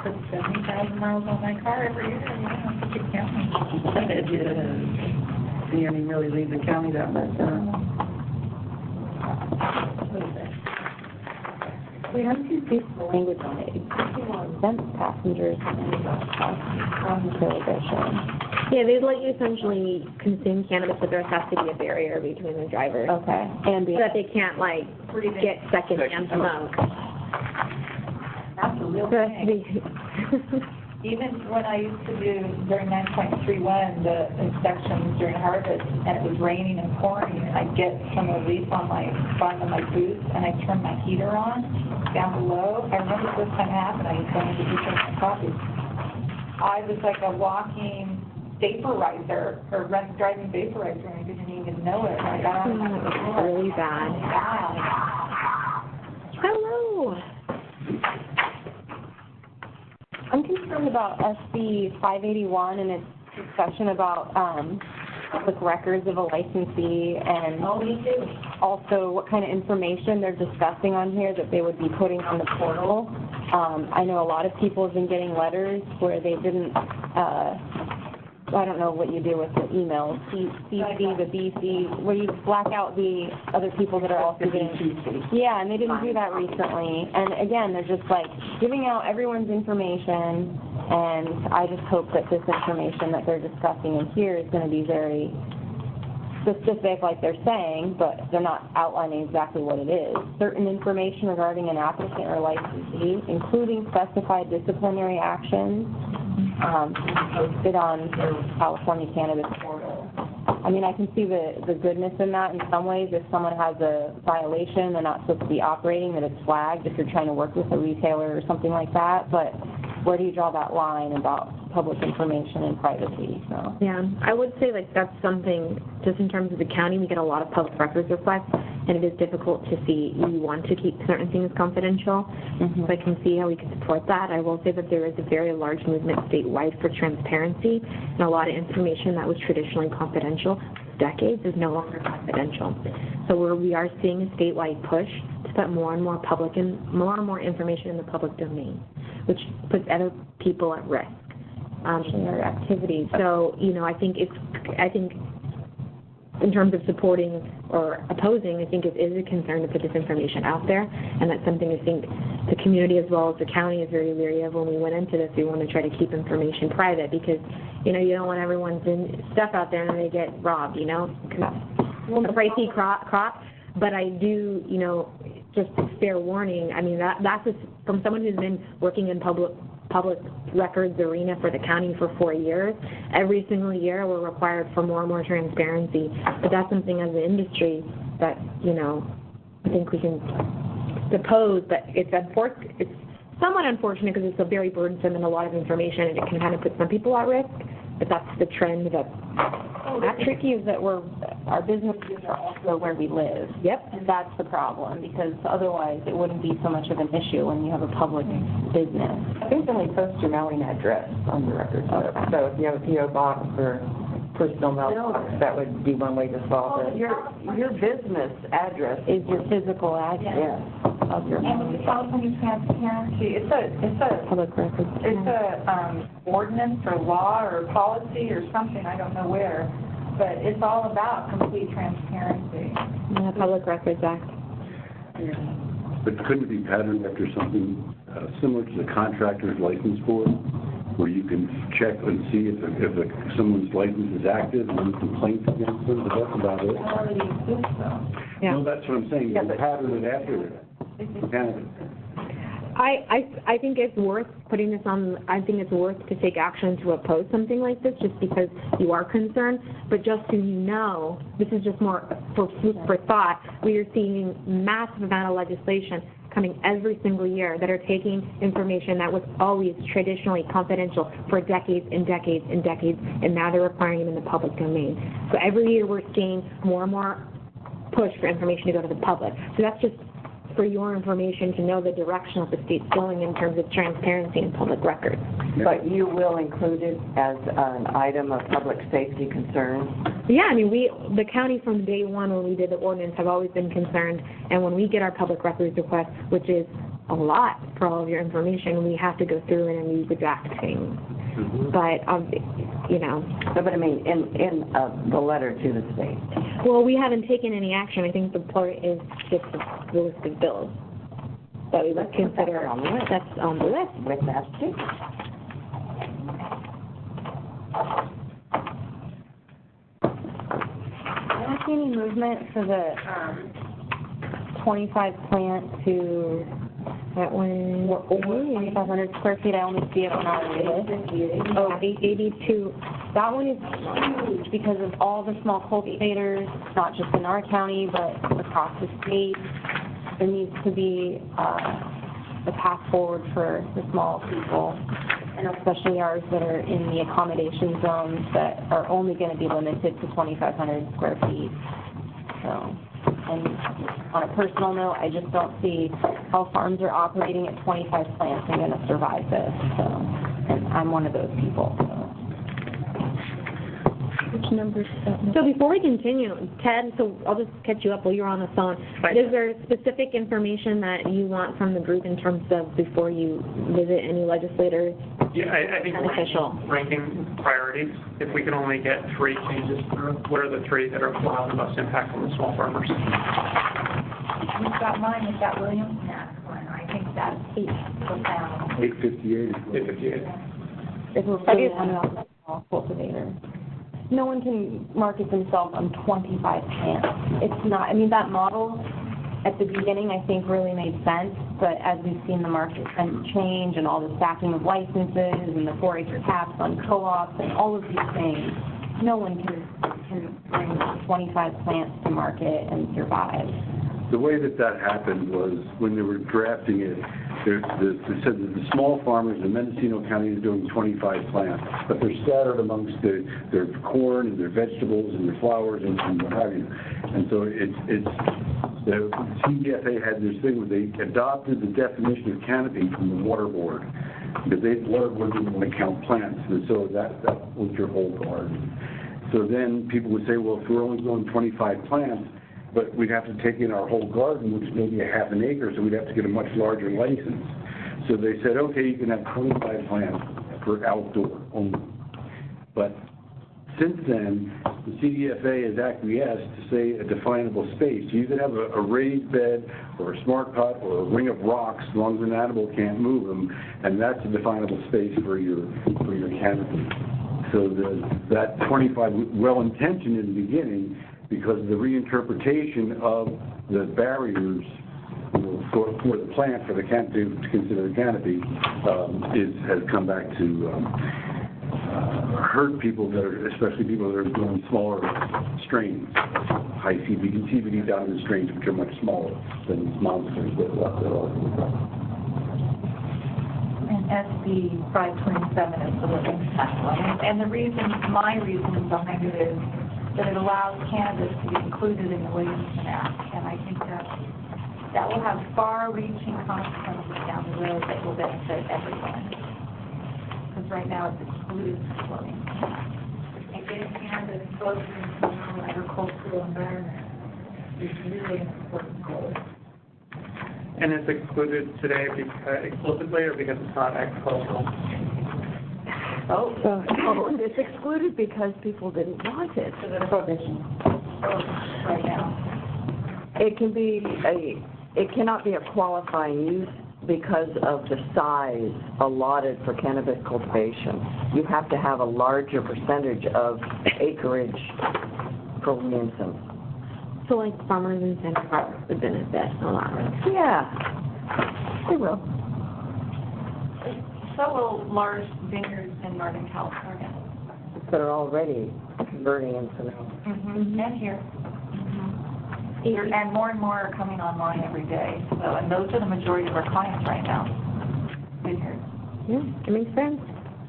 Put 70,000 miles on my car every year, yeah, it's a big county. It is. You didn't really leave the county that much, We have to speak the language on it. Event passengers and prohibition. Yeah, they'd let you essentially consume cannabis, but there has to be a barrier between the driver. Okay. And so that they can't, like, get second-hand smoke. That's a real So it has to thing. be- Even when I used to do during 9.31, the inspections during harvest, and it was raining and pouring, and I'd get some relief on my bottom of my boots, and I'd turn my heater on down below. I remember the first time it happened, I used to go into the my coffee. I was like a walking vaporizer, or driving vaporizer, and I didn't even know it. I got on my floor. Really bad. Yeah. Hello. I'm concerned about SB 581 and its discussion about public records of a licensee and also what kind of information they're discussing on here that they would be putting on the portal. I know a lot of people have been getting letters where they didn't, I don't know what you do with the emails, CC, the BC, where you black out the other people that are also getting. Yeah, and they didn't do that recently. And again, they're just like giving out everyone's information, and I just hope that this information that they're discussing in here is going to be very specific, like they're saying, but they're not outlining exactly what it is. Certain information regarding an applicant or licensee, including specified disciplinary actions, posted on the California Cannabis portal. I mean, I can see the goodness in that in some ways. If someone has a violation, they're not supposed to be operating, that it's flagged if you're trying to work with a retailer or something like that. But where do you draw that line about public information and privacy? So. Yeah, I would say like that's something, just in terms of the county, we get a lot of public records requests, and it is difficult to see, you want to keep certain things confidential, so I can see how we can support that. I will say that there is a very large movement statewide for transparency, and a lot of information that was traditionally confidential decades is no longer confidential. So we are seeing a statewide push to put more and more information in the public domain, which puts other people at risk. Their activities. So, I think in terms of supporting or opposing, I think it is a concern to put this information out there, and that's something I think the community as well as the county is very leery of. When we went into this, we want to try to keep information private because, you don't want everyone's stuff out there and they get robbed, a pricey crop. But I do, just fair warning, I mean, that's from someone who's been working in public records arena for the county for 4 years. Every single year we're required for more and more transparency. But that's something as an industry that, I think we can suppose, but it's somewhat unfortunate because it's a very burdensome and a lot of information, and it can kind of put some people at risk. But that's the trend that. What's tricky is that our businesses are also where we live. Yep. And that's the problem, because otherwise it wouldn't be so much of an issue when you have a public business. I think they only post your mailing address on the record. So if you have a P.O. box or personal mailbox, that would be one way to solve it. Your business address Is your physical address of your And with the California transparency, it's a public record. It's a ordinance or law or policy or something, I don't know where, but it's all about complete transparency. The Public Records Act. But couldn't it be patterned after something similar to the contractor's license board, where you can check and see if someone's license is active and any complaints against them, but that's about it? It already exists, though. Yeah. No, that's what I'm saying, you can pattern it after cannabis. I think it's worth putting this on. I think it's worth to take action to oppose something like this, just because you are concerned. But just so this is just more for food for thought. We are seeing massive amount of legislation coming every single year that are taking information that was always traditionally confidential for decades and decades and decades, and now they're requiring it in the public domain. So every year we're seeing more and more push for information to go to the public. So that's just for your information to know the direction that the state's going in terms of transparency and public records. But you will include it as an item of public safety concern? Yeah, I mean, the county from day one when we did the ordinance have always been concerned, and when we get our public records request, which is a lot for all of your information, we have to go through it and we redact things. But, you know. No, but I mean, in the letter to the state. Well, we haven't taken any action. I think the part is just the list of bills that we would consider on the list. That's on the list. With that, too. I don't see any movement for the 25 plant to that one over 2,500 square feet. I only see it on our list. Oh, 82. That one is huge because of all the small cultivators, not just in our county, but across the state. There needs to be a path forward for the small people, and especially ours that are in the accommodation zones that are only going to be limited to 2,500 square feet. So, and on a personal note, I just don't see how farms are operating at 25 plants and going to survive this. So, and I'm one of those people. So. Which number? So before we continue, Ted, so I'll just catch you up while you're on the phone. Is there specific information that you want from the group in terms of before you visit any legislators? Yeah, I think ranking priorities. If we can only get 3 changes through, what are the 3 that will have the most impact on the small farmers? We've got mine, we've got Williams Neck one. I think that's 858. 858. If we're putting on a small cultivator. No one can market themselves on 25 plants. It's not, I mean, that model at the beginning I think really made sense, but as we've seen the market trend change and all the stacking of licenses and the 4-acre caps on co-ops and all of these things, no one can bring 25 plants to market and survive. The way that happened was when they were drafting it, they said that the small farmers in Mendocino County are doing 25 plants, but they're scattered amongst their corn and their vegetables and their flowers and what have you. And so the CDFA had this thing where they adopted the definition of canopy from the Water Board, because the Water Board didn't want to count plants, and so that was your whole garden. So then people would say, well, if we're only growing 25 plants, but we'd have to take in our whole garden, which may be a half an acre, so we'd have to get a much larger license. So they said, okay, you can have 25 plants for outdoor only. But since then, the CDFA has acquiesced to say a definable space. You can have a raised bed or a smart pot or a ring of rocks as long as an animal can't move them, and that's a definable space for your canopy. So that 25, well-intentioned in the beginning, because of the reinterpretation of the barriers for the plant, for the canopy, to consider a canopy, has come back to hurt people that are, especially people that are doing smaller strains, high CBD dominant strains, which are much smaller than these monsters that are. And SB 527 is the living one. And my reason behind it is that it allows cannabis to be included in the Williamson Act, and I think that will have far-reaching consequences down the road that will benefit everyone. Because right now it's excluded from Williamson Act. And getting cannabis closer into the agricultural environment is really an important goal. And it's excluded today explicitly or because it's not agricultural? It's excluded because people didn't want it. So the prohibition right now. It cannot be a qualifying use because of the size allotted for cannabis cultivation. You have to have a larger percentage of acreage for Williamson. So like farmers and center farmers would benefit a lot. Yeah, they will. So will large vineyards in Northern California. That are already converting into them. And here. And more are coming online every day. So, and those are the majority of our clients right now. Yeah, it makes sense.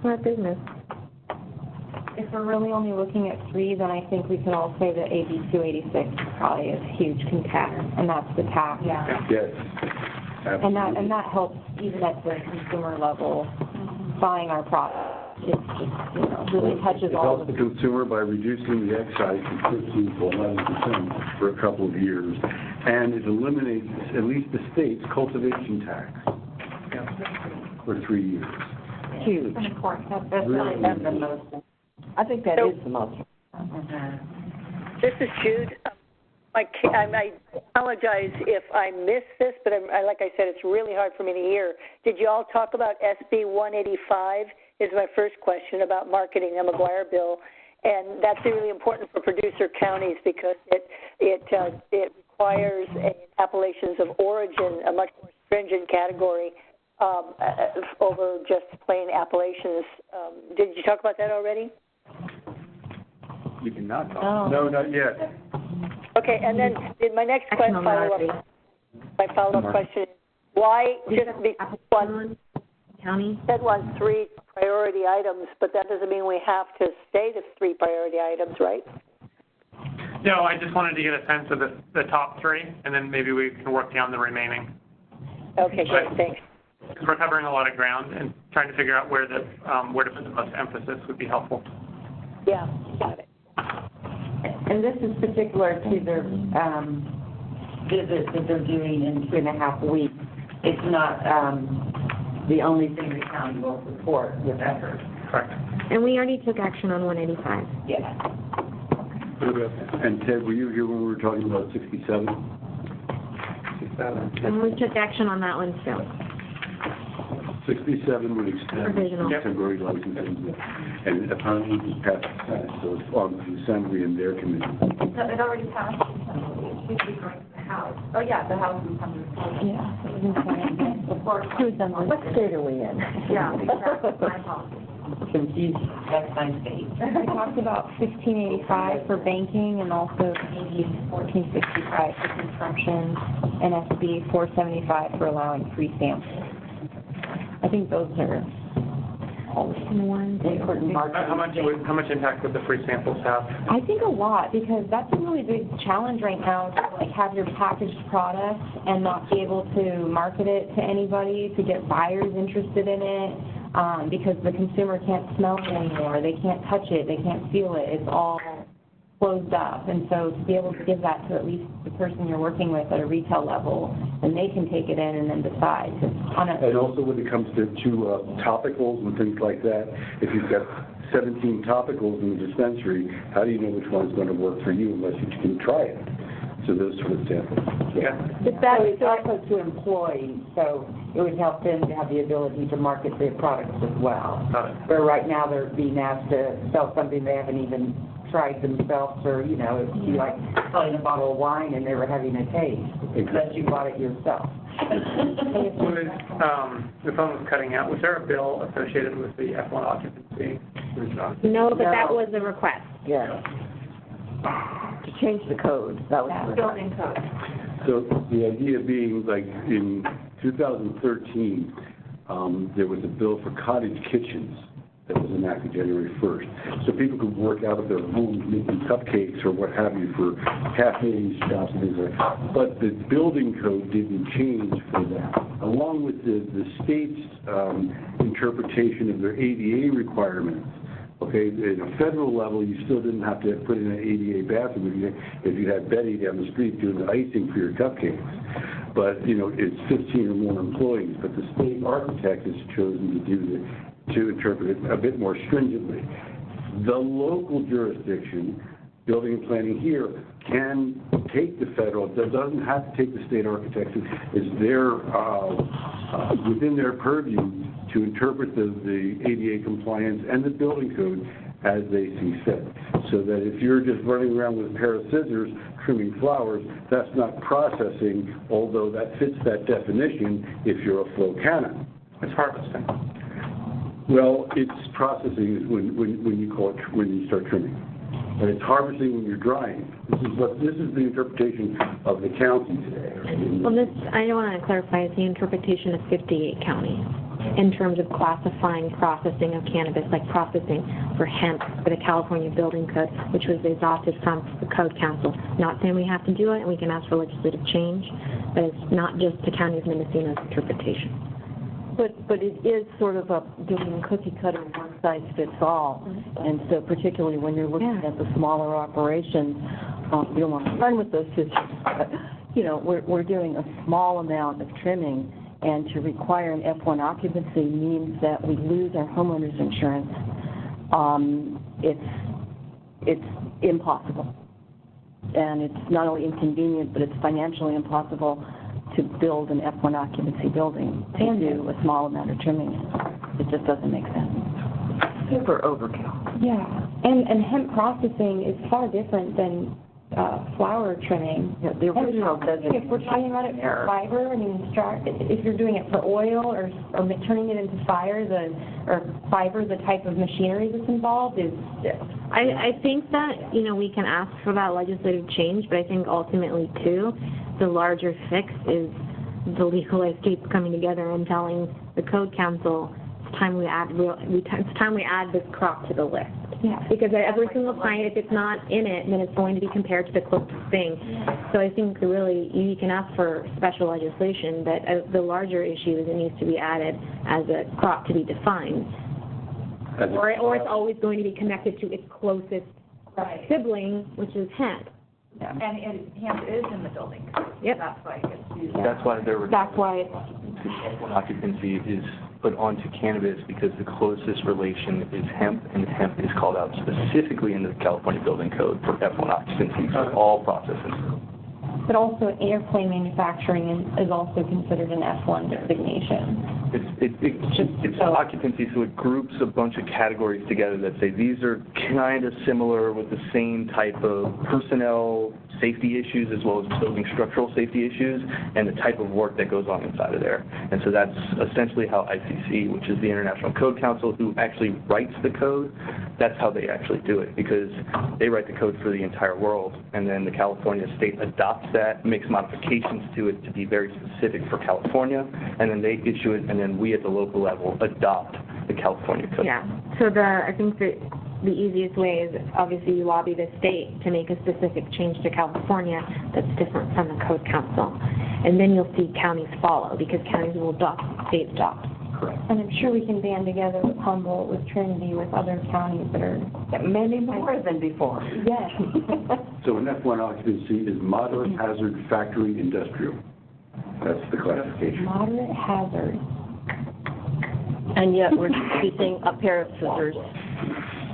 Smart business. If we're really only looking at 3, then I think we could all say that AB 286 is probably a huge tax, and that's the tax. Yeah. Yes. Absolutely. And that helps even at the consumer level buying our product. It just, really touches all It helps the consumer by reducing the excise from 15 to 11% for a couple of years, and it eliminates, at least the state's cultivation tax for 3 years. Huge. That's really the most, I think that is the most. This is Jude. I apologize if I missed this, but like I said, it's really hard for me to hear. Did you all talk about SB 185? Is my first question about marketing the McGuire bill, and that's really important for producer counties because it requires appellations of origin, a much more stringent category over just plain appellations. Did you talk about that already? We did not talk. No, not yet. Okay, and then my next follow-up question is why just because one county said 3 priority items, but that doesn't mean we have to stay to 3 priority items, right? No, I just wanted to get a sense of the top 3, and then maybe we can work down the remaining. Okay, great, thanks. Because we're covering a lot of ground, and trying to figure out where to put the most emphasis would be helpful. Yeah, got it. And this is particular to their visit that they're doing in 2.5 weeks. It's not the only thing the county will support with effort. Correct. And we already took action on 185. Yes. And Ted, were you here when we were talking about 67? 67. And we took action on that one too. 67 would extend Provisional. temporary licensing, and apparently it passed the Senate, so it's on the Assembly and their committee. So it already passed the Assembly. It should be going to the House. Oh, yeah, the House is coming. Yeah, it was insane. What state are we in? Yeah, exactly. My apologies. Confused, that's my state. We talked about 1585 for banking and also AB 1465 for consumption and SB 475 for allowing free samples. I think those are all the ones. How much impact would the free samples have? I think a lot, because that's a really big challenge right now, to like have your packaged product and not be able to market it to anybody, to get buyers interested in it, because the consumer can't smell it anymore, they can't touch it, they can't feel it, it's all closed up. And so to be able to give that to at least the person you're working with at a retail level, and they can take it in and then decide. And also when it comes to topicals and things like that, if you've got 17 topicals in the dispensary, how do you know which one's going to work for you unless you can try it? So those sort of samples. Yeah. So it's also to employees, so it would help them to have the ability to market their products as well. Where right now they're being asked to sell something they haven't even tried themselves, or, you know, it'd be like selling a bottle of wine and never having a taste, unless you bought it yourself. The phone was cutting out. Was there a bill associated with the F1 occupancy? No, but that was a request. Yeah. To change the code, that was the building code. So the idea being, like, in 2013, there was a bill for cottage kitchens that was enacted January 1st. So people could work out of their homes making cupcakes or what have you for cafes, shops, and things like that. But the building code didn't change for that. Along with the state's interpretation of their ADA requirements. Okay, at a federal level, you still didn't have to put in an ADA bathroom if you had Betty down the street doing the icing for your cupcakes. But, you know, it's 15 or more employees. But the state architect has chosen to interpret it a bit more stringently. The local jurisdiction, building and planning here, can take the federal, it doesn't have to take the state architect. It's within their purview to interpret the ADA compliance and the building code as they see fit. So that if you're just running around with a pair of scissors trimming flowers, that's not processing, although that fits that definition if you're a flow cannon. It's harvesting. Well, it's processing when you call it, when you start trimming. and it's harvesting when you're drying. This is the interpretation of the county today. Well, this, I want to clarify, it's the interpretation of 58 counties in terms of classifying processing of cannabis, like processing for hemp for the California Building Code, which was adopted from the Code Council. Not saying we have to do it, and we can ask for legislative change, but it's not just the County of Mendocino's interpretation. But it is sort of doing cookie cutter, one size fits all. And so particularly when you're looking at the smaller operations, you don't want to run with those systems, but, you know, we're doing a small amount of trimming, and to require an F1 occupancy means that we lose our homeowner's insurance. It's impossible. And it's not only inconvenient, but it's financially impossible to build an F1 occupancy building and do a small amount of trimming. It just doesn't make sense. Super overkill. Yeah, and hemp processing is far different than flower trimming. Yeah, the original If we're talking about it for fiber, I mean, if you're doing it for oil or turning it into fiber, the type of machinery that's involved is. I think that, you know, we can ask for that legislative change, but I think ultimately, too, the larger fix is the legalized states coming together and telling the Code Council it's time we add this crop to the list. Yeah. Because every single time, if it's not in it, then it's going to be compared to the closest thing. So I think really you can ask for special legislation, but the larger issue is it needs to be added as a crop to be defined. Or it's always going to be connected to its closest sibling, which is hemp. Yeah. And hemp is in the building code. Yep. That's why it gets used. That's why That's why it's occupancy is put onto cannabis, because the closest relation is hemp, and hemp is called out specifically in the California Building Code for F1 occupancy for all processes. But also airplane manufacturing is also considered an F1 designation. It's occupancy, so it groups a bunch of categories together that say these are kind of similar with the same type of personnel safety issues as well as building structural safety issues and the type of work that goes on inside of there. And so that's essentially how ICC, which is the International Code Council, who actually writes the code, that's how they actually do it, because they write the code for the entire world, and then the California state adopts that, makes modifications to it to be very specific for California, and then they issue it, and then we at the local level adopt the California code. Yeah. So I think that the easiest way is obviously you lobby the state to make a specific change to California that's different from the Code Council. And then you'll see counties follow, because counties will adopt, state adopts. Correct. And I'm sure we can band together with Humboldt, with Trinity, with other counties that are. Many more than before. Yes. So an F1 occupancy is moderate hazard factory industrial. That's the classification. Moderate hazard. And yet we're using a pair of scissors.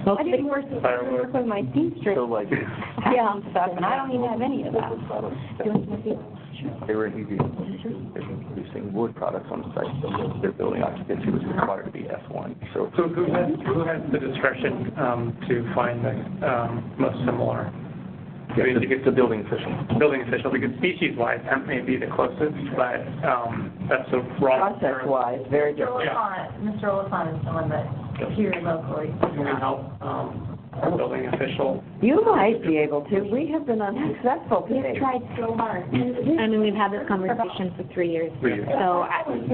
I did more work with my seamstress. So like, Stuff, and I don't even have any of that. they were producing wood products on site, so their building occupancy was required to be F1. So Who has the discretion to find the most similar? it's the building official. Building official, because species-wise, hemp may be the closest, but that's the wrong. Process-wise, very different. Mr. Oliphant is someone that here locally. Can we help our building official? You might be able to. We have been unsuccessful today. We've tried so hard. I mean, we've had this conversation for 3 years. So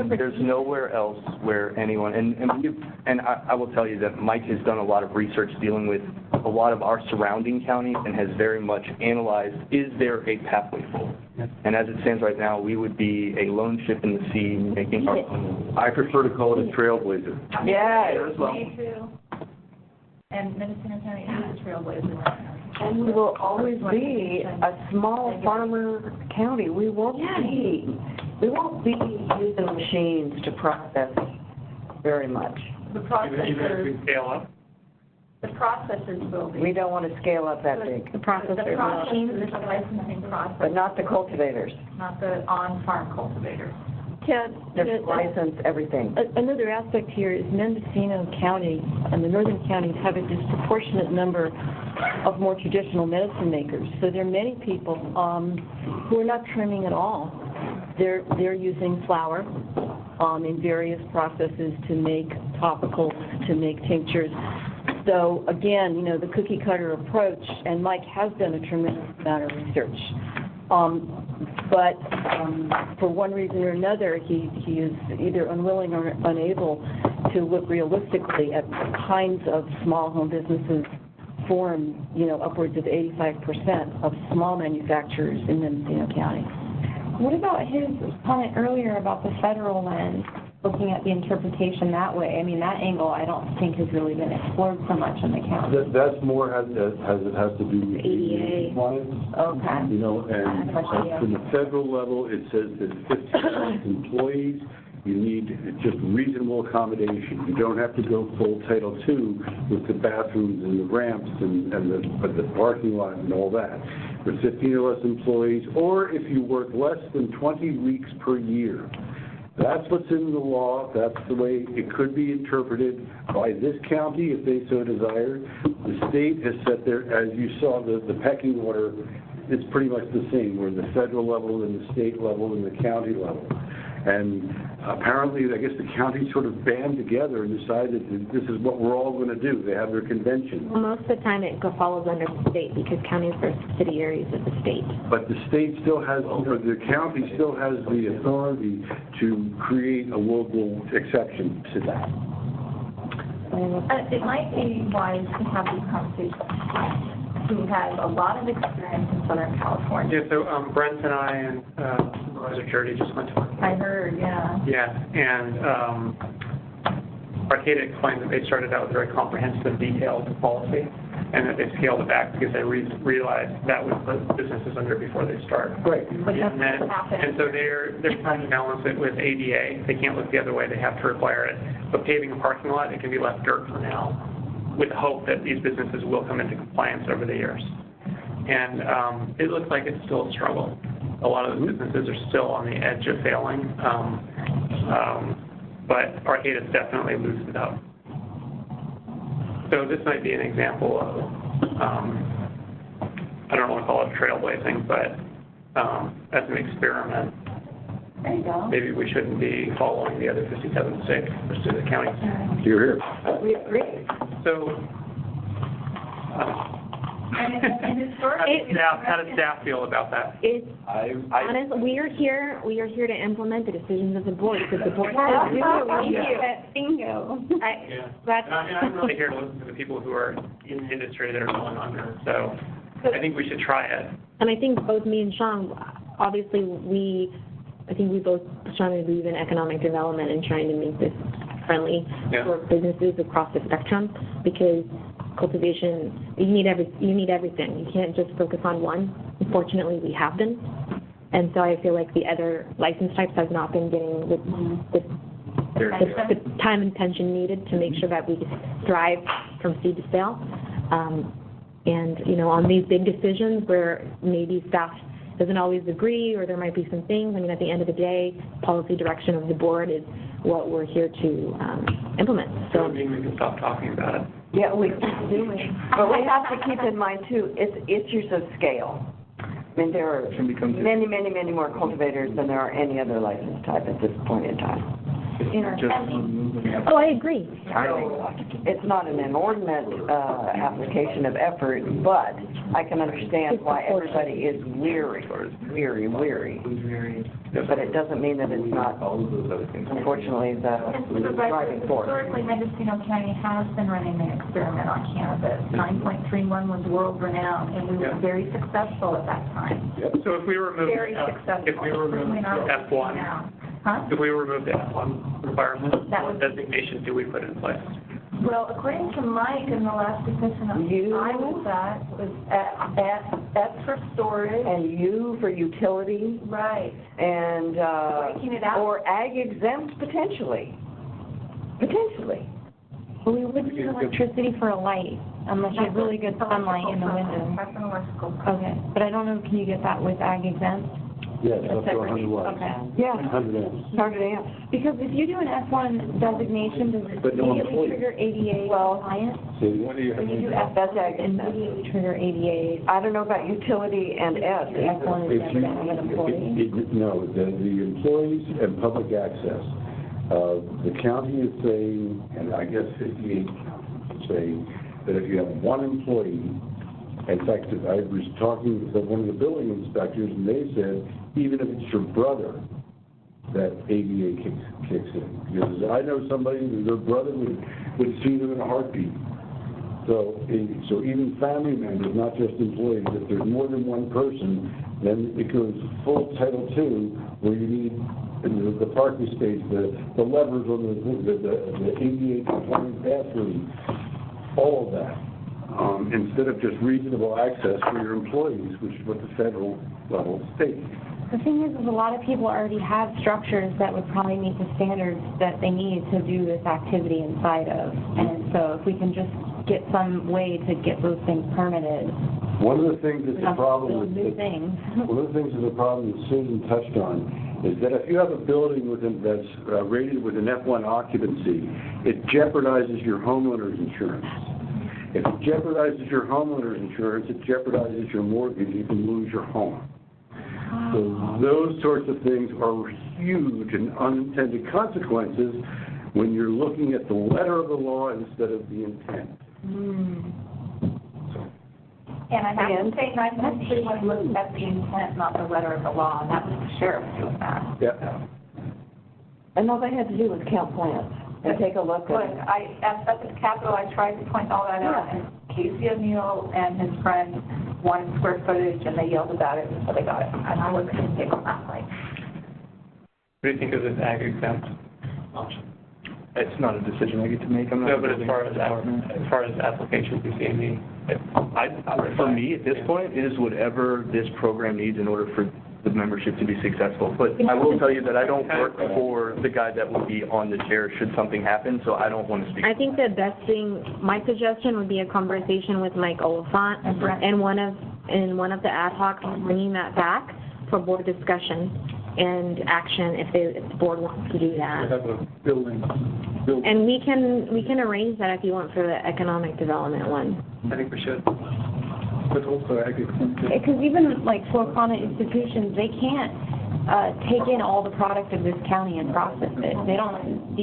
There's nowhere else where anyone, and I will tell you that Mike has done a lot of research dealing with a lot of our surrounding counties and has very much analyzed, is there a pathway forward? And as it stands right now, we would be a lone ship in the sea making our own. I prefer to call it a trailblazer. Yeah. Me too. And Mendocino County is a trailblazer right now. And we will always be a small farmer county. We won't be using machines to process very much. The Even if we processors, scale up? the processors will be. We don't want to scale up that big, the process The processors, the licensing process, but not the cultivators. not the on-farm cultivators. Ted, There's license, everything. another aspect here is Mendocino County and the northern counties have a disproportionate number of more traditional medicine makers. So there are many people who are not trimming at all. They're using flower in various processes to make topicals, to make tinctures. So again, the cookie cutter approach, and Mike has done a tremendous amount of research. But for one reason or another, he is either unwilling or unable to look realistically at the kinds of small home businesses form, upwards of 85% of small manufacturers in Mendocino County. What about his comment earlier about the federal lens, looking at the interpretation that way? I mean, that angle I don't think has really been explored so much in the county. That's more it has to do with ADA compliance. Okay. And from the federal level, it says that 15 employees, you need just reasonable accommodation. You don't have to go full Title II with the bathrooms and the ramps and the parking lot and all that. For 15 or less employees, or if you work less than 20 weeks per year. That's what's in the law. That's the way it could be interpreted by this county if they so desire. The state has set there, as you saw, the pecking order, it's pretty much the same. We're the federal level and the state level and the county level. And apparently, I guess the county sort of band together and decided that this is what we're all going to do. They have their convention. Well, most of the time it follows under the state because counties are subsidiaries of the state. But the state still has, or the county still has the authority to create a local exception to that. It might be wise to have these conversations. Who has a lot of experience in Southern California. Yeah, so Brent and I and Supervisor Charity just went to I heard, yeah. Yeah, and Arcata explained that they started out with a very comprehensive, detailed policy, and that they scaled it back because they realized that would put businesses under before they start. Right. And so they're trying to balance it with ADA. They can't look the other way. They have to require it. But paving a parking lot, it can be left dirt for now, with the hope that these businesses will come into compliance over the years. And it looks like it's still a struggle. A lot of the businesses are still on the edge of failing, but Arcata's definitely loosened it up. So this might be an example of, I don't want to call it trailblazing, but as an experiment. There you go. Maybe we shouldn't be following the other 57 states, or the counties. You're here. We agree. So, And historically, how does staff feel about that? Honestly, we are here to implement the decisions of the board because the board Yeah, says bingo. I'm really here to listen to the people who are in the industry that are going under. So I think we should try it. And I think both me and Sean, obviously I think we both strongly believe in economic development and trying to make this friendly for businesses across the spectrum because cultivation, you need everything. You can't just focus on one. Unfortunately, we have been. And so I feel like the other license types have not been getting the time and attention needed to make sure that we thrive from seed to sale. And, on these big decisions where maybe staff doesn't always agree or there might be some things, at the end of the day, policy direction of the board is what we're here to implement. So we can stop talking about it. Yeah, we do. But we have to keep in mind, too, it's issues of scale. There are many, many, many more cultivators than there are any other license type at this point in time. Oh, I agree. It's not an inordinate application of effort, but I can understand why everybody is weary. But it doesn't mean that it's not, unfortunately, the driving force. Historically, Mendocino County has been running an experiment on cannabis. 9.31 was world-renowned, and we were very successful at that time. So if we remove Successful. F1, Huh? if we remove the F1 requirement, That what would- designation do we put in place? Well, according to Mike, in the last discussion I was at, was S for storage. And U for utility. Right. And, Breaking it out. or ag exempt potentially. Potentially. Well, we would use electricity for a light, unless you have really good sunlight in the window. That's an electrical. Okay, but I don't know, can you get that with ag exempt? Yes, up to 100 watts. Okay. Yeah, 100 amps. 100 amps. Because if you do an F1 designation, does it But no immediately employees. trigger ADA Well, compliance? So what do you When you do That's F1, ag it immediately trigger ADA. I don't know about utility and S. F1 is If you, never an employee. no, the employees and public access. The county is saying, and I guess 58 saying, that if you have one employee, in fact, I was talking with one of the building inspectors, and they said, even if it's your brother, that ADA kicks in. Because I know somebody, their brother would sue them in a heartbeat. So even family members, not just employees, if there's more than one person, then it goes full Title II, where you need the parking space, the levers on the ADA compliant bathroom, all of that. Instead of just reasonable access for your employees, which is what the federal level states. The thing is a lot of people already have structures that would probably meet the standards that they need to do this activity inside of. And so if we can just get some way to get those things permitted. One of the things that's a problem One of the things that Susan touched on is that if you have a building that's rated with an F1 occupancy, it jeopardizes your homeowner's insurance. If it jeopardizes your homeowner's insurance, it jeopardizes your mortgage. You can lose your home. So those sorts of things are huge and unintended consequences when you're looking at the letter of the law instead of the intent. And I have to say, 931 looked at the intent, not the letter of the law, and that was the sheriff doing that. Yeah. And all they had to do was count plants and take a look But at it. at the Capitol, I tried to point all that out, and Casey O'Neill and his friend wanted square footage, and they yelled about it, so they got it. And I wasn't going to take on that way. What do you think of this ag exempt option? It's not a decision I get to make. I'm not No, but as building far as applications, you see any? For me, at this point, it is whatever this program needs in order for the membership to be successful. But I will tell you that I don't work for the guy that will be on the chair should something happen, so I don't want to speak. I think the best thing, my suggestion would be a conversation with Mike Oliphant and one of the ad hocs, bringing that back for board discussion and action if the board wants to do that. Have a building. And we can arrange that if you want for the economic development one. I think we should. But also Because even like for-profit institutions, they can't take in all the product of this county and process it. They don't,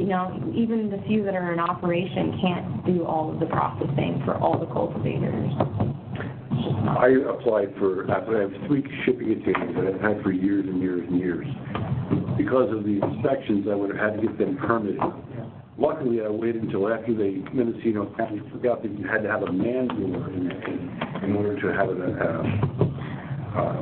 even the few that are in operation can't do all of the processing for all the cultivators. I applied I have 3 shipping containers that I've had for years and years and years. Because of the inspections, I would have had to get them permitted. Luckily, I waited until after Mendocino County forgot that you had to have a man doer in order to have it,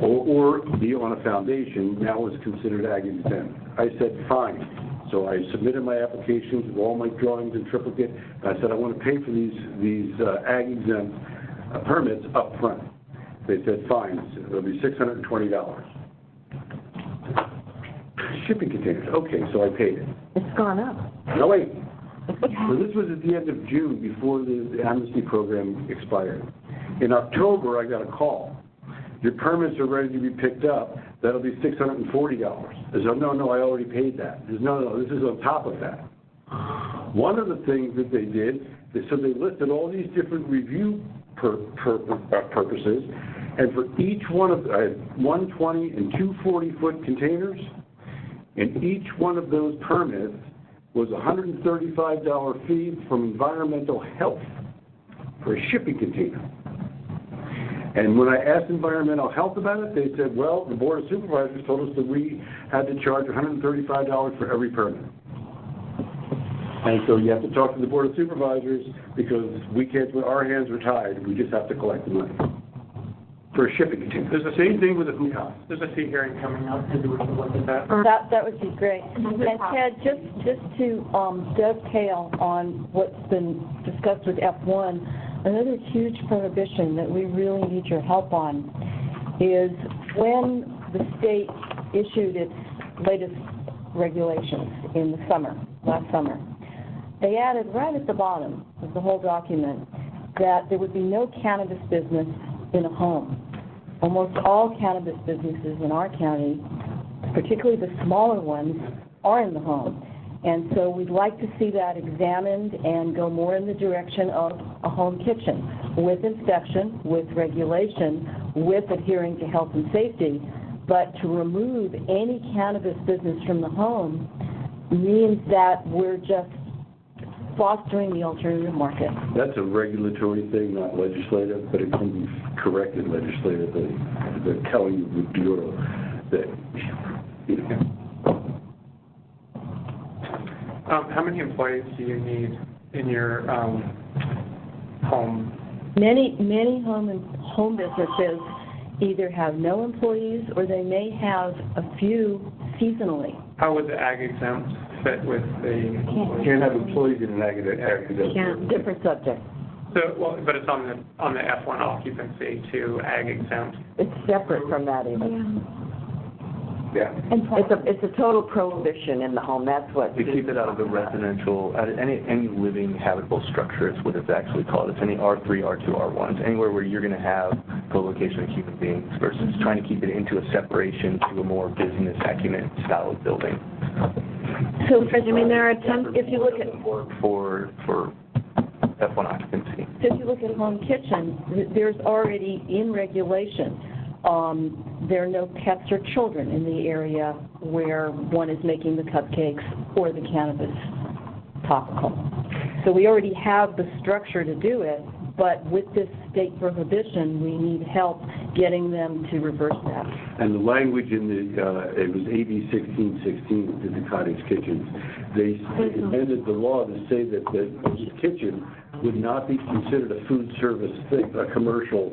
or be on a foundation. Now it's considered ag exempt. I said, fine. So I submitted my applications with all my drawings in triplicate. I said, I want to pay for these ag exempt permits up front. They said, fine. It'll be $620. Shipping containers. Okay, so I paid it. It's gone up. No, wait. So this was at the end of June, before the amnesty program expired. In October, I got a call. Your permits are ready to be picked up. That'll be $640. I said, no, I already paid that. He said, no, this is on top of that. One of the things that they did is so they listed all these different review purposes, and for each one of, I had 120 and 240-foot containers, and each one of those permits was a $135 fee from environmental health for a shipping container. And when I asked environmental health about it, they said, well, the Board of Supervisors told us that we had to charge $135 for every permit. And so you have to talk to the Board of Supervisors because we can't, our hands are tied. We just have to collect the money for a shipping container. There's the same thing with a food house. There's a fee hearing coming up, maybe we can look at that. That would be great. And Ted, just to dovetail on what's been discussed with F1, another huge prohibition that we really need your help on is when the state issued its latest regulations in the last summer, they added right at the bottom of the whole document that there would be no cannabis business in a home. Almost all cannabis businesses in our county, particularly the smaller ones, are in the home. And so we'd like to see that examined and go more in the direction of a home kitchen with inspection, with regulation, with adhering to health and safety. But to remove any cannabis business from the home means that we're just fostering the alternative market. That's a regulatory thing, not legislative, but it can be corrected legislatively. They're telling the Bureau that, you know. How many employees do you need in your home? Many home businesses either have no employees or they may have a few seasonally. How would the ag exempt fit with the? You can't have employees in an academic. Different subject. So, well, but it's on the F1 occupancy to ag exempt. It's separate from that even. Yeah. It's a total prohibition in the home, that's what. We keep it out of the residential, any living habitable structure is what it's actually called. It's any R3, R2, R1s, anywhere where you're going to have co-location of human beings versus trying to keep it into a separation to a more business acumen style of building. So, I mean, there are attempts, if you look at... For F1 occupancy. So if you look at home kitchen, there's already in regulation, there are no pets or children in the area where one is making the cupcakes or the cannabis topical. So we already have the structure to do it, but with this state prohibition, we need help getting them to reverse that. And the language in the, it was AB 1616, did the cottage kitchens. They amended the law to say that the kitchen would not be considered a food service thing, a commercial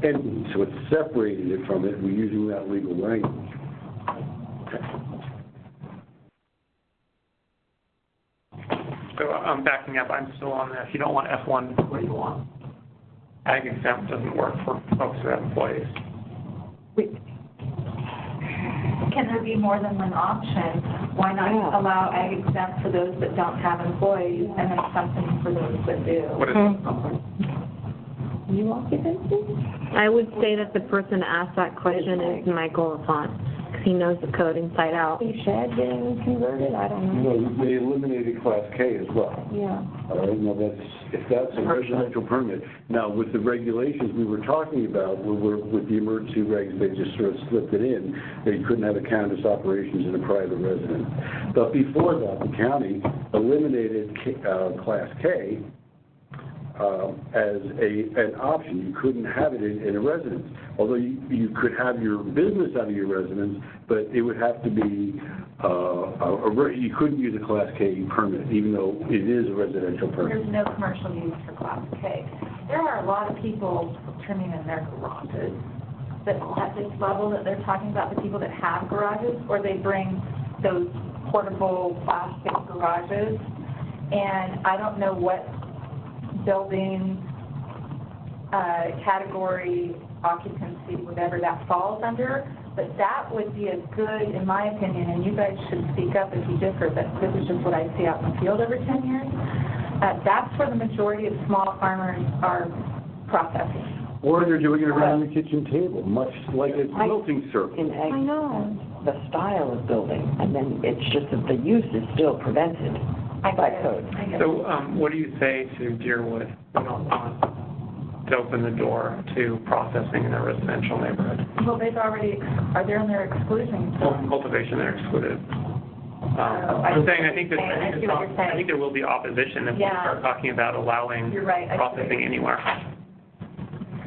entity. So it separated it from it. We're using that legal language. So I'm backing up. I'm still on that. If you don't want F1, what do you want? Ag exempt doesn't work for folks who have employees. Can there be more than one option? Why not allow ag exempt for those that don't have employees and then something for those that do? What is New occupancy? I would say that the person asked that question is Michael LaFont, because he knows the code inside out. Shed getting converted? I don't know. No, they eliminated Class K as well. Yeah. All right, now if that's a residential permit. Now, with the regulations we were talking about, with the emergency regs, they just sort of slipped it in. They couldn't have a cannabis operations in a private residence. But before that, the county eliminated Class K as an option. You couldn't have it in a residence. Although you could have your business out of your residence, but it would have to be, you couldn't use a Class K permit, even though it is a residential permit. There's no commercial use for Class K. There are a lot of people trimming in their garages, but at this level that they're talking about, the people that have garages, or they bring those portable plastic garages, and I don't know what building category, occupancy, whatever that falls under, but that would be a good, in my opinion, and you guys should speak up if you differ, but this is just what I see out in the field over 10 years. That's where the majority of small farmers are processing. Or they're doing it around the kitchen table, much like a quilting circle. I know. The style of building, and then it's just that the use is still prevented by code. So what do you say to Deerwood who don't want to open the door to processing in a residential neighborhood? Well, they've already, are they in their exclusion? Cultivation, they're excluded. I'm saying I think see what you're saying. I think there will be opposition if we start talking about allowing You're right, processing anywhere.